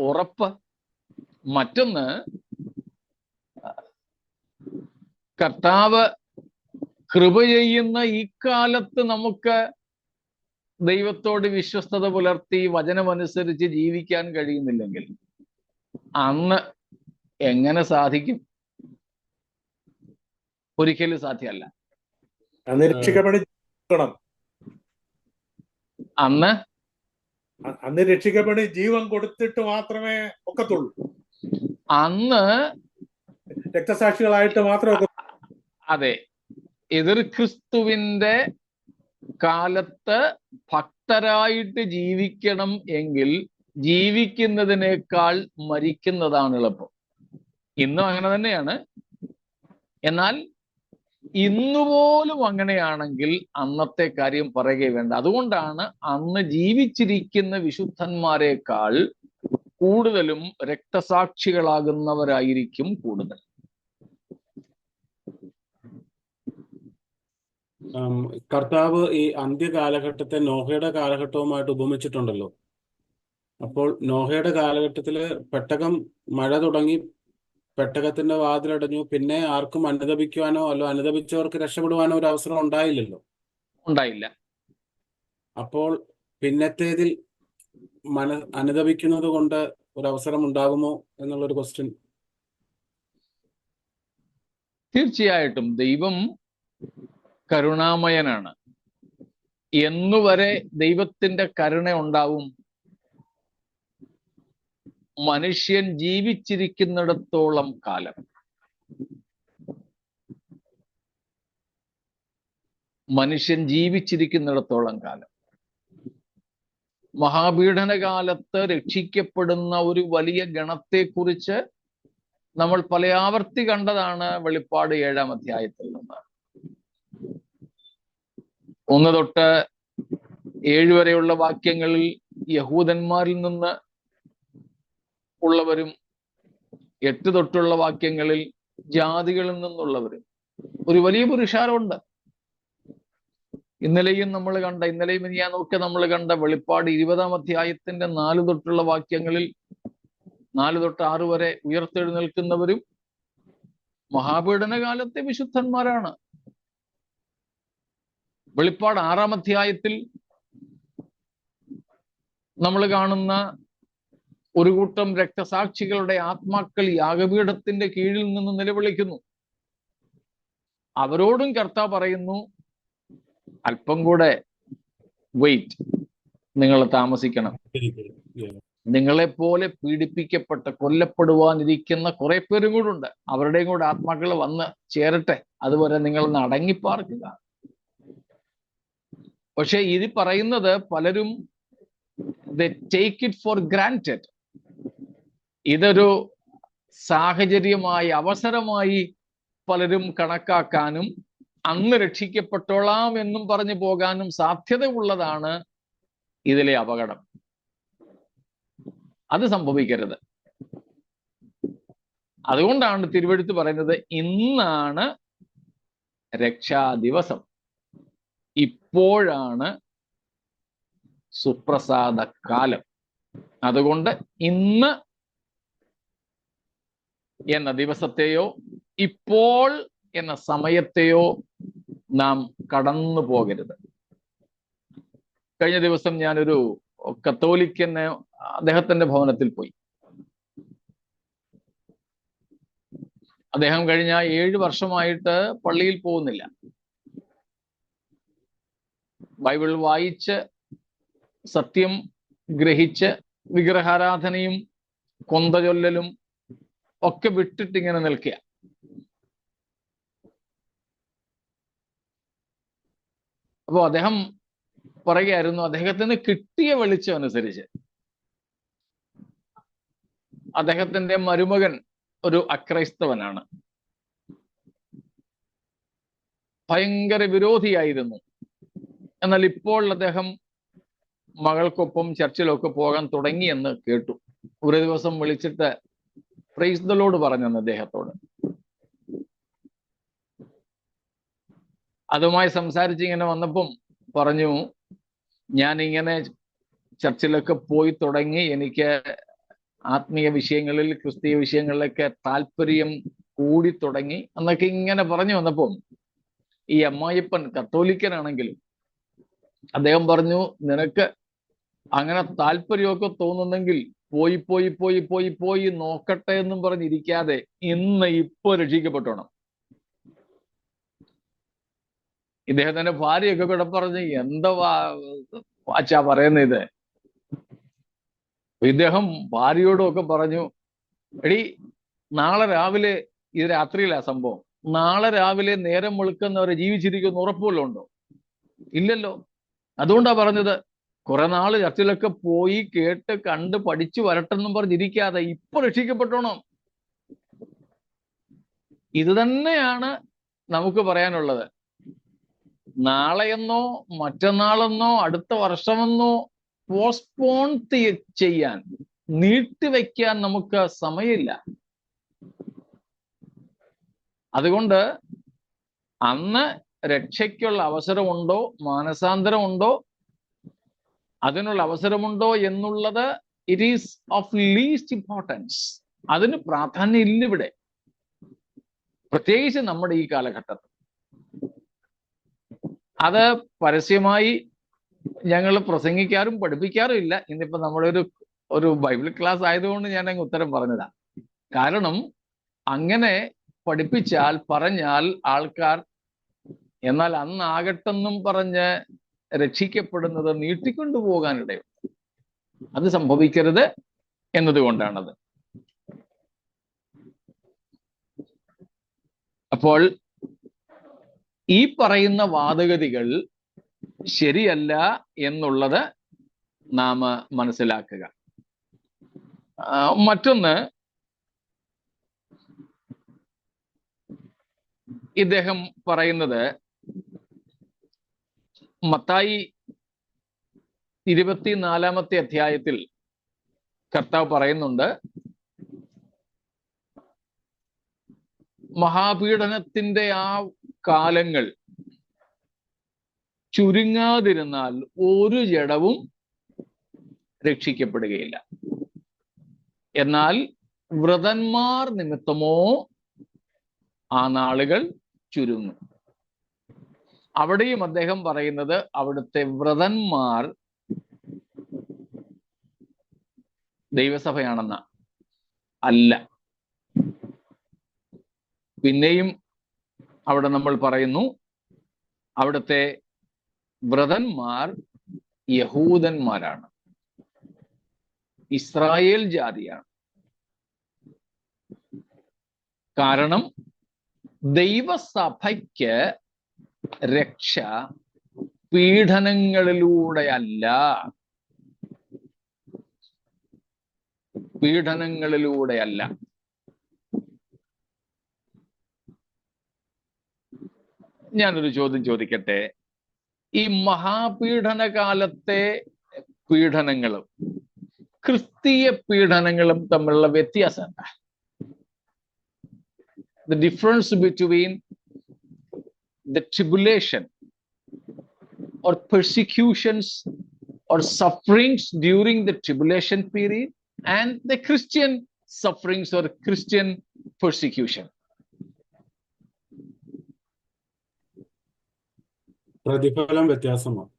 ഉറപ്പ്? മറ്റൊന്ന്, കർത്താവ് കൃപ ചെയ്യുന്ന ഈ കാലത്ത് നമുക്ക് ദൈവത്തോട് വിശ്വസ്തത പുലർത്തി വചനമനുസരിച്ച് ജീവിക്കാൻ കഴിയുന്നില്ലെങ്കിൽ അന്ന് എങ്ങനെ സാധിക്കും? ഒരിക്കലും സാധ്യമല്ല. അന്ന് രക്ഷിക്കപ്പെടി ജീവിക്കണം. അന്ന് രക്ഷിക്കപ്പെടി ജീവൻ കൊടുത്തിട്ട് മാത്രമേ ഒക്കത്തുള്ളൂ. അന്ന് രക്തസാക്ഷികളായിട്ട് മാത്രമേ. അതെ, എതിർ ക്രിസ്തുവിന്റെ കാലത്ത് ഭക്തരായിട്ട് ജീവിക്കണം എങ്കിൽ ജീവിക്കുന്നതിനേക്കാൾ മരിക്കുന്നതാണ് എളുപ്പം. ഇന്നും അങ്ങനെ തന്നെയാണ്. എന്നാൽ ഇന്നുപോലും അങ്ങനെയാണെങ്കിൽ അന്നത്തെ കാര്യം പറയുകയേ വേണ്ട. അതുകൊണ്ടാണ് അന്ന് ജീവിച്ചിരിക്കുന്ന വിശുദ്ധന്മാരെക്കാൾ കൂടുതലും രക്തസാക്ഷികളാകുന്നവരായിരിക്കും കൂടുതൽ. കർത്താവ് ഈ അന്ത്യകാലഘട്ടത്തെ നോഹയുടെ കാലഘട്ടവുമായിട്ട് ഉപമിച്ചിട്ടുണ്ടല്ലോ. അപ്പോൾ നോഹയുടെ കാലഘട്ടത്തില് പെട്ടകം മഴ തുടങ്ങി, പെട്ടകത്തിന്റെ വാതിലടഞ്ഞു, പിന്നെ ആർക്കും അനുതപിക്കുവാനോ അല്ലോ അനുതപിച്ചവർക്ക് രക്ഷപ്പെടുവാനോ ഒരു അവസരം ഉണ്ടായില്ലല്ലോ. ഉണ്ടായില്ല. അപ്പോൾ പിന്നത്തേതിൽ അനുതപിക്കുന്നത് കൊണ്ട് ഒരു അവസരം ഉണ്ടാകുമോ എന്നുള്ളൊരു ക്വസ്റ്റ്യൻ. തീർച്ചയായിട്ടും ദൈവം കരുണാമയനാണ്. എന്നുവരെ ദൈവത്തിന്റെ കരുണ ഉണ്ടാവും? മനുഷ്യൻ ജീവിച്ചിരിക്കുന്നിടത്തോളം കാലം. മനുഷ്യൻ ജീവിച്ചിരിക്കുന്നിടത്തോളം കാലം. മഹാപീഡന കാലത്ത് രക്ഷിക്കപ്പെടുന്ന ഒരു വലിയ ഗണത്തെക്കുറിച്ച് നമ്മൾ പല ആവർത്തി കണ്ടതാണ് വെളിപ്പാട് 7-ാം അധ്യായത്തിൽ നിന്ന്. 1 തൊട്ട് 7 വരെയുള്ള വാക്യങ്ങളിൽ യഹൂദന്മാരിൽ നിന്ന് ഉള്ളവരും 8 തൊട്ടുള്ള വാക്യങ്ങളിൽ ജാതികളിൽ നിന്നുള്ളവരും ഒരു വലിയ പുരുഷാരമുണ്ട്. ഇന്നലെയും മിനിയാന്നൊക്കെ നമ്മൾ കണ്ട വെളിപ്പാട് 20-ാം അധ്യായത്തിന്റെ 4 തൊട്ടുള്ള വാക്യങ്ങളിൽ 4 തൊട്ട് 6 വരെ ഉയർത്തെഴുന്നേൽക്കുന്നവരും മഹാപീഡന കാലത്തെ വിശുദ്ധന്മാരാണ്. വെളിപ്പാട് 6-ാം അധ്യായത്തിൽ നമ്മൾ കാണുന്ന ഒരു കൂട്ടം രക്തസാക്ഷികളുടെ ആത്മാക്കൾ യാഗപീഠത്തിന്റെ കീഴിൽ നിന്ന് നിലവിളിക്കുന്നു. അവരോടും കർത്താവ് പറയുന്നു, അല്പം കൂടെ വെയിറ്റ്, നിങ്ങൾ താമസിക്കണം. നിങ്ങളെപ്പോലെ പീഡിപ്പിക്കപ്പെട്ട കൊല്ലപ്പെടുവാനിരിക്കുന്ന കുറെ പേരും കൂടെ ഉണ്ട്. അവരുടെയും കൂടെ ആത്മാക്കൾ വന്ന് ചേരട്ടെ, അതുവരെ നിങ്ങൾ അടങ്ങിപ്പാർക്കുക. പക്ഷെ ഇത് പറയുന്നത് പലരും ടേക്ക് ഇറ്റ് ഫോർ ഗ്രാൻറ്റഡ്. ഇതൊരു സാഹചര്യമായി, അവസരമായി പലരും കണക്കാക്കാനും അന്ന് രക്ഷിക്കപ്പെട്ടോളാം എന്നും പറഞ്ഞു പോകാനും സാധ്യത ഉള്ളതാണ് ഇതിലെ അപകടം. അത് സംഭവിക്കരുത്. അതുകൊണ്ടാണ് തിരുവെഴുത്ത് പറയുന്നത്, ഇന്നാണ് രക്ഷാദിവസം, ഇപ്പോഴാണ് സുപ്രസാദ കാലം. അതുകൊണ്ട് ഇന്ന് എന്ന ദിവസത്തെയോ ഇപ്പോൾ എന്ന സമയത്തെയോ നാം കടന്നു പോകരുത്. കഴിഞ്ഞ ദിവസം ഞാനൊരു കത്തോലിക്കന് അദ്ദേഹത്തിന്റെ ഭവനത്തിൽ പോയി. അദ്ദേഹം കഴിഞ്ഞ 7 വർഷമായിട്ട് പള്ളിയിൽ പോകുന്നില്ല. ബൈബിൾ വായിച്ച് സത്യം ഗ്രഹിച്ച് വിഗ്രഹാരാധനയും കൊന്തചൊല്ലലും ഒക്കെ വിട്ടിട്ടിങ്ങനെ നിൽക്കുക. അപ്പോൾ അദ്ദേഹം പറയുകയായിരുന്നു, അദ്ദേഹത്തിന് കിട്ടിയ വെളിച്ചം അനുസരിച്ച് അദ്ദേഹത്തിന്റെ മരുമകൻ ഒരു അക്രൈസ്തവനാണ്, ഭയങ്കര വിരോധിയായിരുന്നു. എന്നാൽ ഇപ്പോൾ അദ്ദേഹം മകൾക്കൊപ്പം ചർച്ചിലൊക്കെ പോകാൻ തുടങ്ങി എന്ന് കേട്ടു. ഒരു ദിവസം വിളിച്ചിട്ട് പ്രൈസ് ദ ലോർഡ് പറഞ്ഞെന്ന് അദ്ദേഹത്തോട്. അതുമായി സംസാരിച്ച് ഇങ്ങനെ വന്നപ്പം പറഞ്ഞു, ഞാൻ ഇങ്ങനെ ചർച്ചിലൊക്കെ പോയി തുടങ്ങി, എനിക്ക് ആത്മീയ വിഷയങ്ങളിൽ, ക്രിസ്തീയ വിഷയങ്ങളിലൊക്കെ താല്പര്യം കൂടി തുടങ്ങി എന്നൊക്കെ ഇങ്ങനെ പറഞ്ഞു വന്നപ്പം ഈ അമ്മായിപ്പൻ കത്തോലിക്കനാണെങ്കിലും അദ്ദേഹം പറഞ്ഞു, നിനക്ക് അങ്ങനെ താല്പര്യമൊക്കെ തോന്നുന്നെങ്കിൽ പോയി പോയി പോയി പോയി പോയി നോക്കട്ടെ എന്നും പറഞ്ഞിരിക്കാതെ ഇപ്പൊ രക്ഷിക്കപ്പെട്ടോണം. ഇദ്ദേഹത്തിന്റെ ഭാര്യയൊക്കെ കൂടെ പറഞ്ഞ്, എന്താ അച്ഛാ പറയുന്ന ഇത്? ഇദ്ദേഹം ഭാര്യയോടും ഒക്കെ പറഞ്ഞു, എടി നാളെ രാവിലെ, ഇത് രാത്രിയിലാ സംഭവം, നാളെ രാവിലെ നേരം വെളുക്കുന്നവരെ ജീവിച്ചിരിക്കുന്ന ഉറപ്പുവല്ലോ ഉണ്ടോ? ഇല്ലല്ലോ. അതുകൊണ്ടാ പറഞ്ഞത്, കുറെ നാള് ചർച്ചിലൊക്കെ പോയി കേട്ട് കണ്ട് പഠിച്ചു വരട്ടെന്നും പറഞ്ഞിരിക്കാതെ ഇപ്പൊ രക്ഷിക്കപ്പെട്ടോണം. ഇത് തന്നെയാണ് നമുക്ക് പറയാനുള്ളത്. നാളെയെന്നോ മറ്റന്നാളെന്നോ അടുത്ത വർഷമെന്നോ പോസ്റ്റ്പോൺ ചെയ്യാൻ, നീട്ടിവെക്കാൻ നമുക്ക് സമയമില്ല. അതുകൊണ്ട് അന്ന് രക്ഷയ്ക്കുള്ള അവസരമുണ്ടോ, മാനസാന്തരമുണ്ടോ, അതിനുള്ള അവസരമുണ്ടോ എന്നുള്ളത് it is of least importance. അതിന് പ്രാധാന്യം ഇല്ല ഇവിടെ, പ്രത്യേകിച്ച് നമ്മുടെ ഈ കാലഘട്ടത്തിൽ. അത് പരസ്യമായി ഞങ്ങൾ പ്രസംഗിക്കാറും പഠിപ്പിക്കാറും ഇല്ല. ഇന്നിപ്പോ നമ്മുടെ ഒരു ബൈബിൾ ക്ലാസ് ആയതുകൊണ്ട് ഞാൻ അങ്ങ് ഉത്തരം പറഞ്ഞതാ. കാരണം അങ്ങനെ പഠിപ്പിച്ചാൽ, പറഞ്ഞാൽ ആൾക്കാർ എന്നാൽ അന്നാകട്ടെന്നും പറഞ്ഞ് രക്ഷിക്കപ്പെടുന്നത് നീട്ടിക്കൊണ്ടു പോകാനിടയുണ്ട്. അത് സംഭവിക്കരുത് എന്നതുകൊണ്ടാണത്. അപ്പോൾ ഈ പറയുന്ന വാദഗതികൾ ശരിയല്ല എന്നുള്ളത് നാം മനസ്സിലാക്കുക. മറ്റൊന്ന്, ഇദ്ദേഹം പറയുന്നത് മത്തായി 24-ാമത്തെ അധ്യായത്തിൽ കർത്താവ് പറയുന്നുണ്ട്, മഹാപീഡനത്തിന്റെ ആ കാലങ്ങൾ ചുരുങ്ങാതിരുന്നാൽ ഒരു ജഡവും രക്ഷിക്കപ്പെടുകയില്ല. എന്നാൽ വ്രതന്മാർ നിമിത്തമോ ആ നാളുകൾ ചുരുങ്ങും. അവിടെയും അദ്ദേഹം പറയുന്നത് അവിടുത്തെ വ്രതന്മാർ ദൈവസഭയാണെന്ന അല്ല. പിന്നെയും അവിടെ നമ്മൾ പറയുന്നു, അവിടുത്തെ വ്രതന്മാർ യഹൂദന്മാരാണ്, ഇസ്രായേൽ ജാതിയാണ്. കാരണം ദൈവസഭയ്ക്ക് രക്ഷ പീഡനങ്ങളിലൂടെയല്ല, പീഡനങ്ങളിലൂടെയല്ല. ഞാനൊരു ചോദ്യം ചോദിക്കട്ടെ. ഈ മഹാപീഡന കാലത്തെ പീഡനങ്ങളും ക്രിസ്തീയ പീഡനങ്ങളും തമ്മിലുള്ള വ്യത്യാസം എന്താ? The difference between the tribulation or persecutions or sufferings during the tribulation period and the Christian sufferings or Christian persecution. പ്രതിഫലം വ്യത്യാസമാണ്.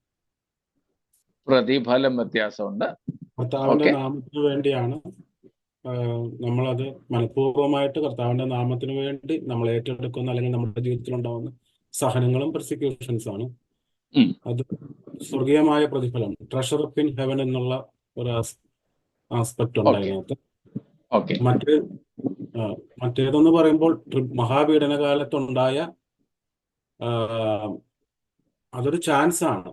പ്രതിഫലം വ്യത്യാസമുണ്ട്. കർത്താവിന്റെ നാമത്തിന് വേണ്ടിയാണ് നമ്മളത് മനഃപൂർവ്വമായിട്ട് കർത്താവിന്റെ നാമത്തിന് വേണ്ടി നമ്മൾ ഏറ്റെടുക്കുന്ന, അല്ലെങ്കിൽ നമ്മുടെ ജീവിതത്തിൽ ഉണ്ടാവുന്ന സഹനങ്ങളും പെർസിക്യൂഷൻസ് ആണ്. അത് സ്വർഗീയമായ പ്രതിഫലം, ട്രഷർ അപ്പ് ഇൻ ഹെവൻ എന്നുള്ള ഒരു ആസ്പെക്ട് ഉണ്ട് അതിനകത്ത്. മറ്റേതെന്ന് പറയുമ്പോൾ മഹാപീഡന കാലത്തുണ്ടായ അതൊരു ചാൻസ് ആണ്,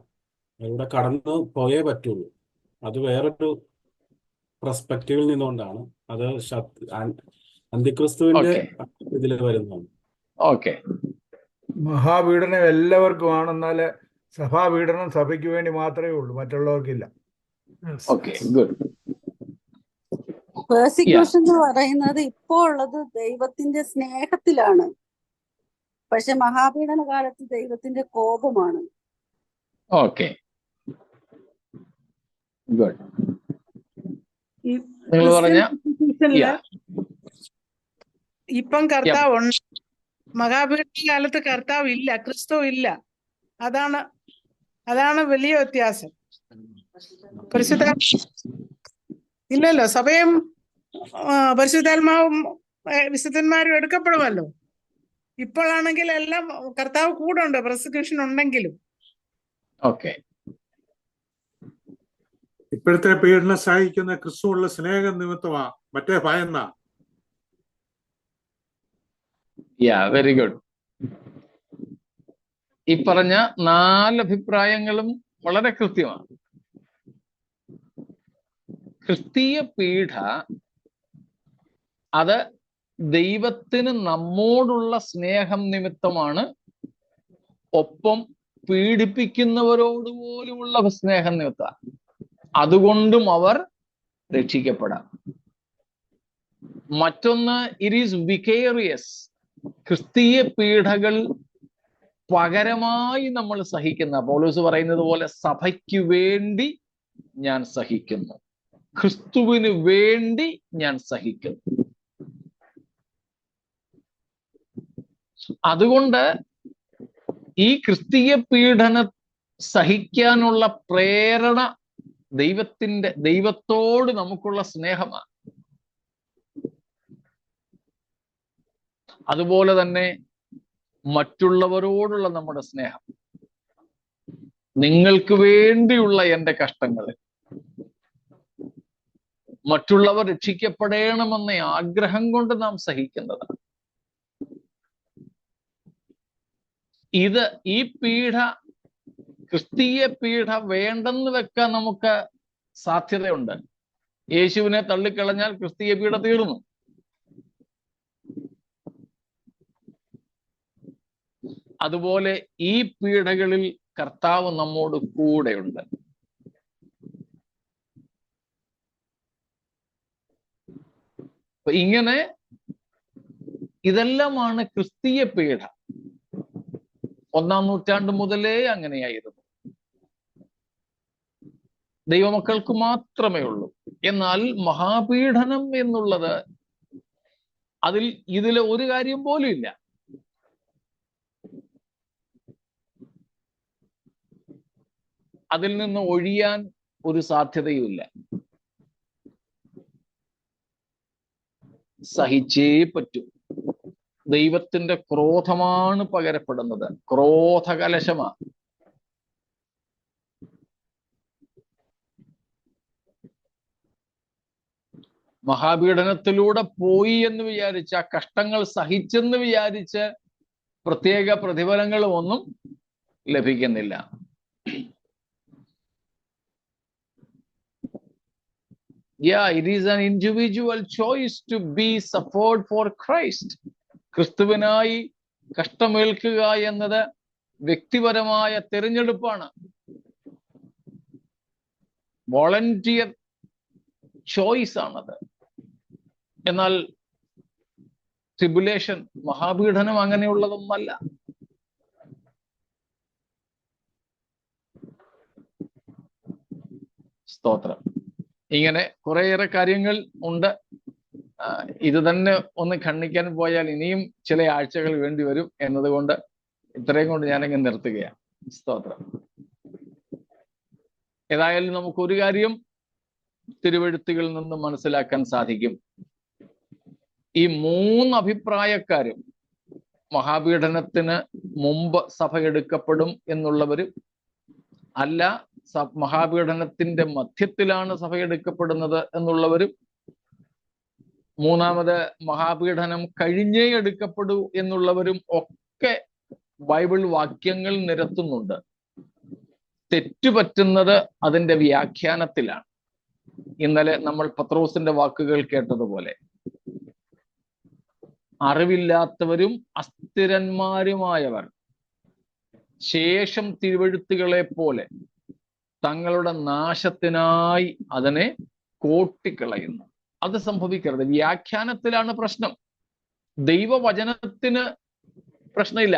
അതിലൂടെ കടന്നു പോയേ പറ്റുള്ളൂ. അത് വേറൊരു പെർസ്പെക്റ്റീവിൽ നിന്നുകൊണ്ടാണ് അത് അന്തിക്രിസ്തുവിന്റെ ഇതിൽ വരുന്നതാണ്. മഹാപീഡനം എല്ലാവർക്കും ആണ്, എന്നാൽ സഭാപീഡനം സഭയ്ക്ക് വേണ്ടി മാത്രമേ ഉള്ളൂ, മറ്റുള്ളവർക്കില്ല. പേഴ്സിക്യൂഷൻ എന്ന് പറയുന്നത് ഇപ്പോൾ ഉള്ളത് ദൈവത്തിന്റെ സ്നേഹത്തിലാണ്, പക്ഷെ മഹാപീഡന കാലത്ത് ദൈവത്തിന്റെ കോപമാണ്. Okay, good. ഈ നിങ്ങൾ പറഞ്ഞ ക്രിസ്ത്യൻ ഇപ്പം കർത്താവ് ഉണ്ട്, മഹാപീഡന കാലത്ത് കർത്താവ് ഇല്ല, ക്രിസ്തു ഇല്ല. അതാണ് വലിയ വ്യത്യാസം. പരിശുദ്ധ ഇല്ലല്ലോ, സഭയും പരിശുദ്ധാത്മാവും വിശുദ്ധന്മാരും എടുക്കപ്പെടുമല്ലോ. ഇപ്പോഴാണെങ്കിൽ എല്ലാം കർത്താവ് കൂടെ ഉണ്ട്, പ്രോസിക്യൂഷൻ ഉണ്ടെങ്കിലും. ഓക്കെ, ഇപ്പോഴത്തെ പീഡനം സഹിക്കുന്ന ക്രിസ്തുവുള്ള സ്നേഹം നിമിത്തമാ, മറ്റേ ഭയന്ന. Very good. ഈ പറഞ്ഞ 4 അഭിപ്രായങ്ങളും വളരെ കൃത്യമാണ്. ക്രിസ്തീയ പീഡ അത് ദൈവത്തിന് നമ്മോടുള്ള സ്നേഹം നിമിത്തമാണ്, ഒപ്പം പീഡിപ്പിക്കുന്നവരോട് പോലുമുള്ള സ്നേഹം നിമിത്തമാണ്. അതുകൊണ്ടും അവർ രക്ഷിക്കപ്പെടാം. മറ്റൊന്ന്, ഇറ്റ് ഈസ് വിക്കേറിയസ്. ക്രിസ്തീയ പീഡകൾ പകരമായി നമ്മൾ സഹിക്കുന്ന, പൗലോസ് പറയുന്നത് പോലെ സഭയ്ക്ക് വേണ്ടി ഞാൻ സഹിക്കുന്നു, ക്രിസ്തുവിന് വേണ്ടി ഞാൻ സഹിക്കുന്നു. അതുകൊണ്ട് ഈ ക്രിസ്തീയ പീഡന സഹിക്കാനുള്ള പ്രേരണ ദൈവത്തോട് നമുക്കുള്ള സ്നേഹമാണ്. അതുപോലെ തന്നെ മറ്റുള്ളവരോടുള്ള നമ്മുടെ സ്നേഹം. നിങ്ങൾക്ക് വേണ്ടിയുള്ള എൻ്റെ കഷ്ടങ്ങൾ, മറ്റുള്ളവർ രക്ഷിക്കപ്പെടണമെന്ന ആഗ്രഹം കൊണ്ട് നാം സഹിക്കുന്നതാണ്. ഈ പീഡ, ക്രിസ്തീയ പീഡ വേണ്ടെന്ന് വെക്കാൻ നമുക്ക് സാധ്യതയുണ്ട്. യേശുവിനെ തള്ളിക്കളഞ്ഞാൽ ക്രിസ്തീയ പീഡ തീർന്നു. അതുപോലെ ഈ പീഡകളിൽ കർത്താവ് നമ്മോട് കൂടെയുണ്ട്. ഇങ്ങനെ ഇതെല്ലാമാണ് ക്രിസ്തീയ പീഡ. 1-ാം നൂറ്റാണ്ട് മുതലേ അങ്ങനെയായിരുന്നു. ദൈവമക്കൾക്ക് മാത്രമേ ഉള്ളൂ. എന്നാൽ മഹാപീഡനം എന്നുള്ളത് ഇതിലെ ഒരു കാര്യം പോലും ഇല്ല. അതിൽ നിന്ന് ഒഴിയാൻ ഒരു സാധ്യതയുമില്ല. സഹിച്ചേ പറ്റൂ. ദൈവത്തിന്റെ ക്രോധമാണ് പകരപ്പെടുന്നത്, ക്രോധകലശമാണ്. മഹാപീഡനത്തിലൂടെ പോയി എന്ന് വിചാരിച്ച്, ആ കഷ്ടങ്ങൾ സഹിച്ചെന്ന് വിചാരിച്ച് പ്രത്യേക പ്രതിഫലങ്ങളും ഒന്നും ലഭിക്കുന്നില്ല. It is an individual choice to be suffered for Christ. ക്രിസ്തുവിനായി കഷ്ടമേൽക്കുക എന്നത് വ്യക്തിപരമായ തിരഞ്ഞെടുപ്പാണ്. വോളണ്ടിയർ ചോയ്സ് ആണത്. എന്നാൽ ട്രിബുലേഷൻ, മഹാപീഡനം അങ്ങനെയുള്ളതൊന്നല്ല. സ്തോത്രം. ഇങ്ങനെ കുറേയേറെ കാര്യങ്ങൾ ഉണ്ട്. ഇത് തന്നെ ഒന്ന് ഖണ്ഡിക്കാൻ പോയാൽ ഇനിയും ചില ആഴ്ചകൾ വേണ്ടി വരും എന്നതുകൊണ്ട് ഇത്രയും കൊണ്ട് ഞാനങ്ങ് നിർത്തുകയാണ്. സ്തോത്രം. ഏതായാലും നമുക്കൊരു കാര്യം തിരുവെഴുത്തുകളിൽ നിന്ന് മനസ്സിലാക്കാൻ സാധിക്കും. ഈ 3 അഭിപ്രായക്കാരും, മഹാപീഡനത്തിന് മുമ്പ് സഭ എടുക്കപ്പെടും എന്നുള്ളവരും, അല്ല മഹാപീഡനത്തിന്റെ മധ്യത്തിലാണ് സഭ എടുക്കപ്പെടുന്നത് എന്നുള്ളവരും, മൂന്നാമത് മഹാപീഡനം കഴിഞ്ഞേ എടുക്കപ്പെടൂ എന്നുള്ളവരും ഒക്കെ ബൈബിൾ വാക്യങ്ങൾ നിരത്തുന്നുണ്ട്. തെറ്റുപറ്റുന്നത് അതിന്റെ വ്യാഖ്യാനത്തിലാണ്. ഇന്നലെ നമ്മൾ പത്രോസിന്റെ വാക്കുകൾ കേട്ടതുപോലെ, അറിവില്ലാത്തവരും അസ്ഥിരന്മാരുമായവർ ശേഷം തിരുവെഴുത്തുകളെ പോലെ തങ്ങളുടെ നാശത്തിനായി അതിനെ കോട്ടിക്കളയുന്നു. അത് സംഭവിക്കരുത്. വ്യാഖ്യാനത്തിലാണ് പ്രശ്നം. ദൈവവചനത്തിന് പ്രശ്നമില്ല.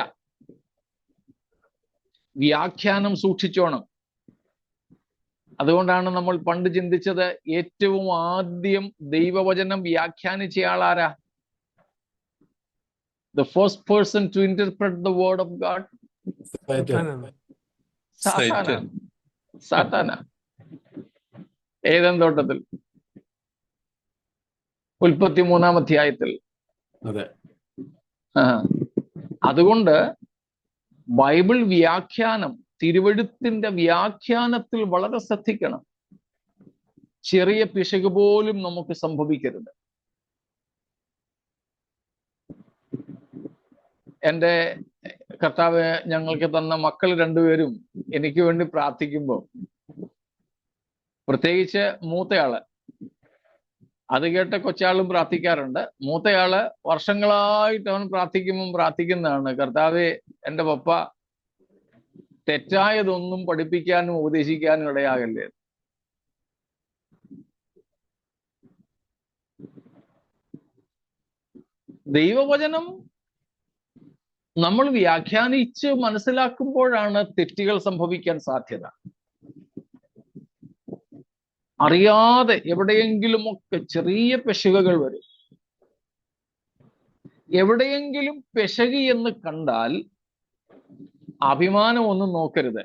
വ്യാഖ്യാനം സൂക്ഷിച്ചോണം. അതുകൊണ്ടാണ് നമ്മൾ പണ്ട് ചിന്തിച്ചത്, ഏറ്റവും ആദ്യം ദൈവവചനം വ്യാഖ്യാനിച്ചയാളാരാ? The first person to interpret the word of God? സാത്താന. ഏദൻ തോട്ടത്തിൽ, ഉൽപ്പത്തി 3-ാം അധ്യായത്തിൽ. അതെ. അതുകൊണ്ട് ബൈബിൾ വ്യാഖ്യാനം, തിരുവെഴുത്തിന്റെ വ്യാഖ്യാനത്തിൽ വളരെ ശ്രദ്ധിക്കണം. ചെറിയ പിശക് പോലും നമുക്ക് സംഭവിക്കരുത്. എൻ്റെ കർത്താവ് ഞങ്ങൾക്ക് തന്ന മക്കൾ രണ്ടുപേരും എനിക്ക് വേണ്ടി പ്രാർത്ഥിക്കുമ്പോൾ, പ്രത്യേകിച്ച് മൂത്തയാള്, അത് കേട്ട് കൊച്ചാളും പ്രാർത്ഥിക്കാറുണ്ട്. മൂത്തയാള് വർഷങ്ങളായിട്ട് അവൻ പ്രാർത്ഥിക്കുന്നതാണ്, കർത്താവെ എൻ്റെ പപ്പ തെറ്റായതൊന്നും പഠിപ്പിക്കാനും ഉപദേശിക്കാനും ഇടയാകല്ലേ. ദൈവവചനം നമ്മൾ വ്യാഖ്യാനിച്ച് മനസ്സിലാക്കുമ്പോഴാണ് തെറ്റുകൾ സംഭവിക്കാൻ സാധ്യത. അറിയാതെ എവിടെയെങ്കിലുമൊക്കെ ചെറിയ പെശകുകൾ വരും. എവിടെയെങ്കിലും പെശകി എന്ന് കണ്ടാൽ അഭിമാനം ഒന്നും നോക്കരുത്,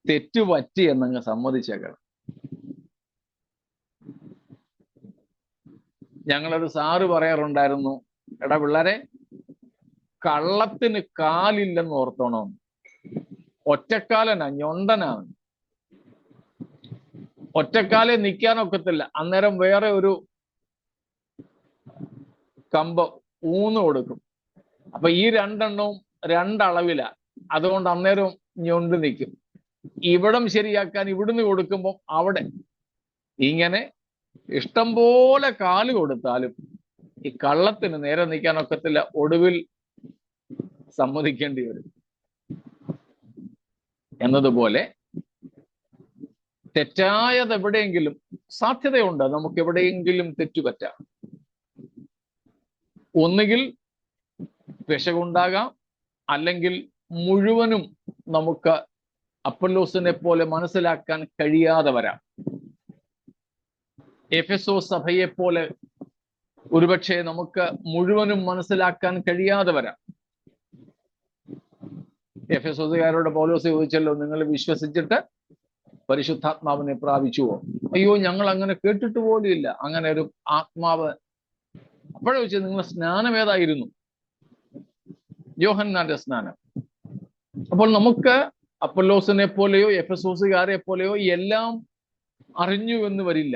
തെറ്റുപറ്റി എന്നങ്ങ് സമ്മതിച്ചേക്കണം. ഞങ്ങളൊരു സാറ് പറയാറുണ്ടായിരുന്നു, എടാ പിള്ളേരെ, കള്ളത്തിന് കാലില്ലെന്ന് ഓർത്തോണം, ഒറ്റക്കാലനാ, ഞൊണ്ടനാണ്, ഒറ്റക്കാലെ നിൽക്കാനൊക്കത്തില്ല. അന്നേരം വേറെ ഒരു കമ്പ് ഊന്ന് കൊടുക്കും. അപ്പൊ ഈ രണ്ടെണ്ണവും രണ്ടളവില, അതുകൊണ്ട് അന്നേരം ഞൊണ്ട് നിൽക്കും. ഇവിടം ശരിയാക്കാൻ ഇവിടുന്ന് കൊടുക്കുമ്പോൾ അവിടെ ഇങ്ങനെ ഇഷ്ടം പോലെ കാല് കൊടുത്താലും ഈ കള്ളത്തിന് നേരെ നിൽക്കാനൊക്കത്തില്ല, ഒടുവിൽ സമ്മതിക്കേണ്ടി വരും. എന്നതുപോലെ തെറ്റായത് എവിടെയെങ്കിലും സാധ്യതയുണ്ട്, നമുക്ക് എവിടെയെങ്കിലും തെറ്റുപറ്റാം. ഒന്നുകിൽ പെശകുണ്ടാകാം, അല്ലെങ്കിൽ മുഴുവനും നമുക്ക് അപ്പൊല്ലോസിനെ പോലെ മനസ്സിലാക്കാൻ കഴിയാതെ വരാം. എഫെസോസ് സഭയെ പോലെ ഒരുപക്ഷെ നമുക്ക് മുഴുവനും മനസ്സിലാക്കാൻ കഴിയാതെ വരാം. എഫെസോസുകാരോട് പൗലോസ് ചോദിച്ചല്ലോ, നിങ്ങൾ വിശ്വസിച്ചിട്ട് പരിശുദ്ധാത്മാവിനെ പ്രാപിച്ചുവോ? അയ്യോ, ഞങ്ങൾ അങ്ങനെ കേട്ടിട്ട് പോലും ഇല്ല അങ്ങനെ ഒരു ആത്മാവ്. അപ്പോഴേ ചോദിച്ചത്, നിങ്ങൾ സ്നാനം ഏതായിരുന്നു? യോഹന്നാന്റെ സ്നാനം. അപ്പോൾ നമുക്ക് അപ്പൊല്ലോസിനെ പോലെയോ എഫെസോസുകാരെ പോലെയോ എല്ലാം അറിഞ്ഞു എന്ന് വരില്ല.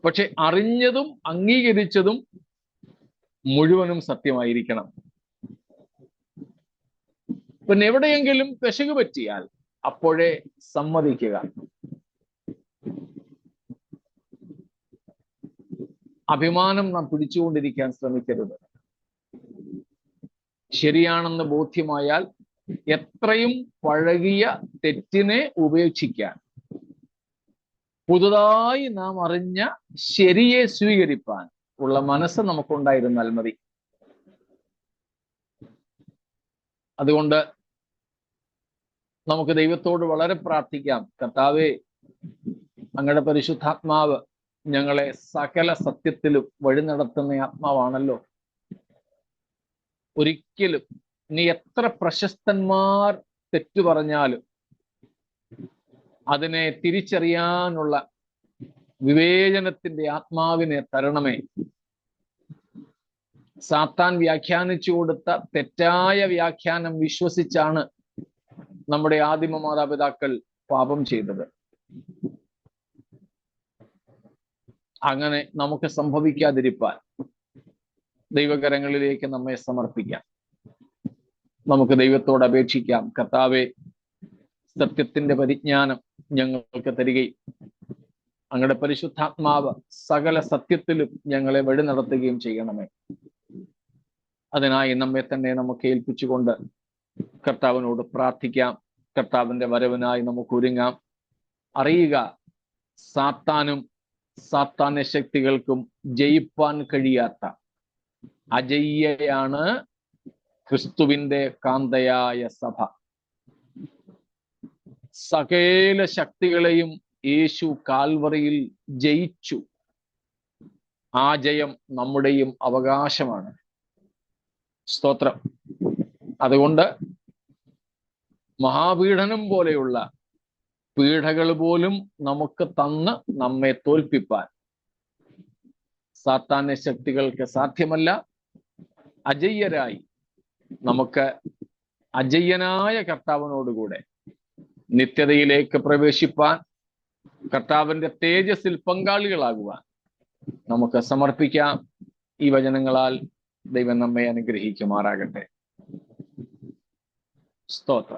പക്ഷെ അറിഞ്ഞതും അംഗീകരിച്ചതും മുഴുവനും സത്യമായിരിക്കണം. പിന്നെ എവിടെയെങ്കിലും പെശക് പറ്റിയാൽ അപ്പോഴേ സമ്മതിക്കുക. അഭിമാനം നാം പിടിച്ചുകൊണ്ടിരിക്കാൻ ശ്രമിക്കരുത്. ശരിയാണെന്ന് ബോധ്യമായാൽ എത്രയും പഴകിയ തെറ്റിനെ ഉപേക്ഷിക്കാൻ, പുതുതായി നാം അറിഞ്ഞ ശരിയെ സ്വീകരിപ്പാൻ ഉള്ള മനസ്സ് നമുക്കുണ്ടായിരുന്നാൽ മതി. അതുകൊണ്ട് നമുക്ക് ദൈവത്തോട് വളരെ പ്രാർത്ഥിക്കാം, കർത്താവേ, അങ്ങയുടെ പരിശുദ്ധാത്മാവ് ഞങ്ങളെ സകല സത്യത്തിലും വഴി നടത്തുന്ന ആത്മാവാണല്ലോ. ഒരിക്കലും നീ എത്ര പ്രശസ്തന്മാർ തെറ്റു പറഞ്ഞാലും അതിനെ തിരിച്ചറിയാനുള്ള വിവേചനത്തിന്റെ ആത്മാവിനെ തരണമേ. സാത്താൻ വ്യാഖ്യാനിച്ചു കൊടുത്ത തെറ്റായ വ്യാഖ്യാനം വിശ്വസിച്ചാണ് നമ്മുടെ ആദിമ മാതാപിതാക്കൾ പാപം ചെയ്തത്. അങ്ങനെ നമുക്ക് സംഭവിക്കാതിരിപ്പാൻ ദൈവകരങ്ങളിലേക്ക് നമ്മെ സമർപ്പിക്കാം. നമുക്ക് ദൈവത്തോട് അപേക്ഷിക്കാം, കർത്താവെ, സത്യത്തിന്റെ പരിജ്ഞാനം ഞങ്ങൾക്ക് തരികയും അങ്ങയുടെ പരിശുദ്ധാത്മാവ് സകല സത്യത്തിലും ഞങ്ങളെ വഴി നടത്തുകയും ചെയ്യണമേ. അതിനായി നമ്മെ തന്നെ നമുക്ക് ഏൽപ്പിച്ചുകൊണ്ട് കർത്താവിനോട് പ്രാർത്ഥിക്കാം. കർത്താവിന്റെ വരവിനായി നമുക്ക് ഒരുങ്ങാം. അറിയുക, സാത്താനും സാത്താന്യ ശക്തികൾക്കും ജയിപ്പാൻ കഴിയാത്ത അജയ്യയാണ് ക്രിസ്തുവിന്റെ കാന്തയായ സഭ. സകല ശക്തികളെയും യേശു കാൽവറിയിൽ ജയിച്ചു. ആ ജയം നമ്മുടെയും അവകാശമാണ്. സ്തോത്രം. അതുകൊണ്ട് മഹാപീഡനം പോലെയുള്ള പീഡകൾ പോലും നമുക്ക് തന്ന് നമ്മെ തോൽപ്പിപ്പാൻ സാത്താന്യ ശക്തികൾക്ക് സാധ്യമല്ല. അജയ്യരായി നമുക്ക് അജയ്യനായ കർത്താവിനോടുകൂടെ നിത്യതയിലേക്ക് പ്രവേശിപ്പാൻ, കർത്താവിന്റെ തേജസ്സിൽ പങ്കാളികളാകുവാൻ നമുക്ക് സമർപ്പിക്കാം. ഈ വചനങ്ങളാൽ ദൈവം നമ്മെ അനുഗ്രഹിക്കുമാറാകട്ടെ. സ്തോത്രം.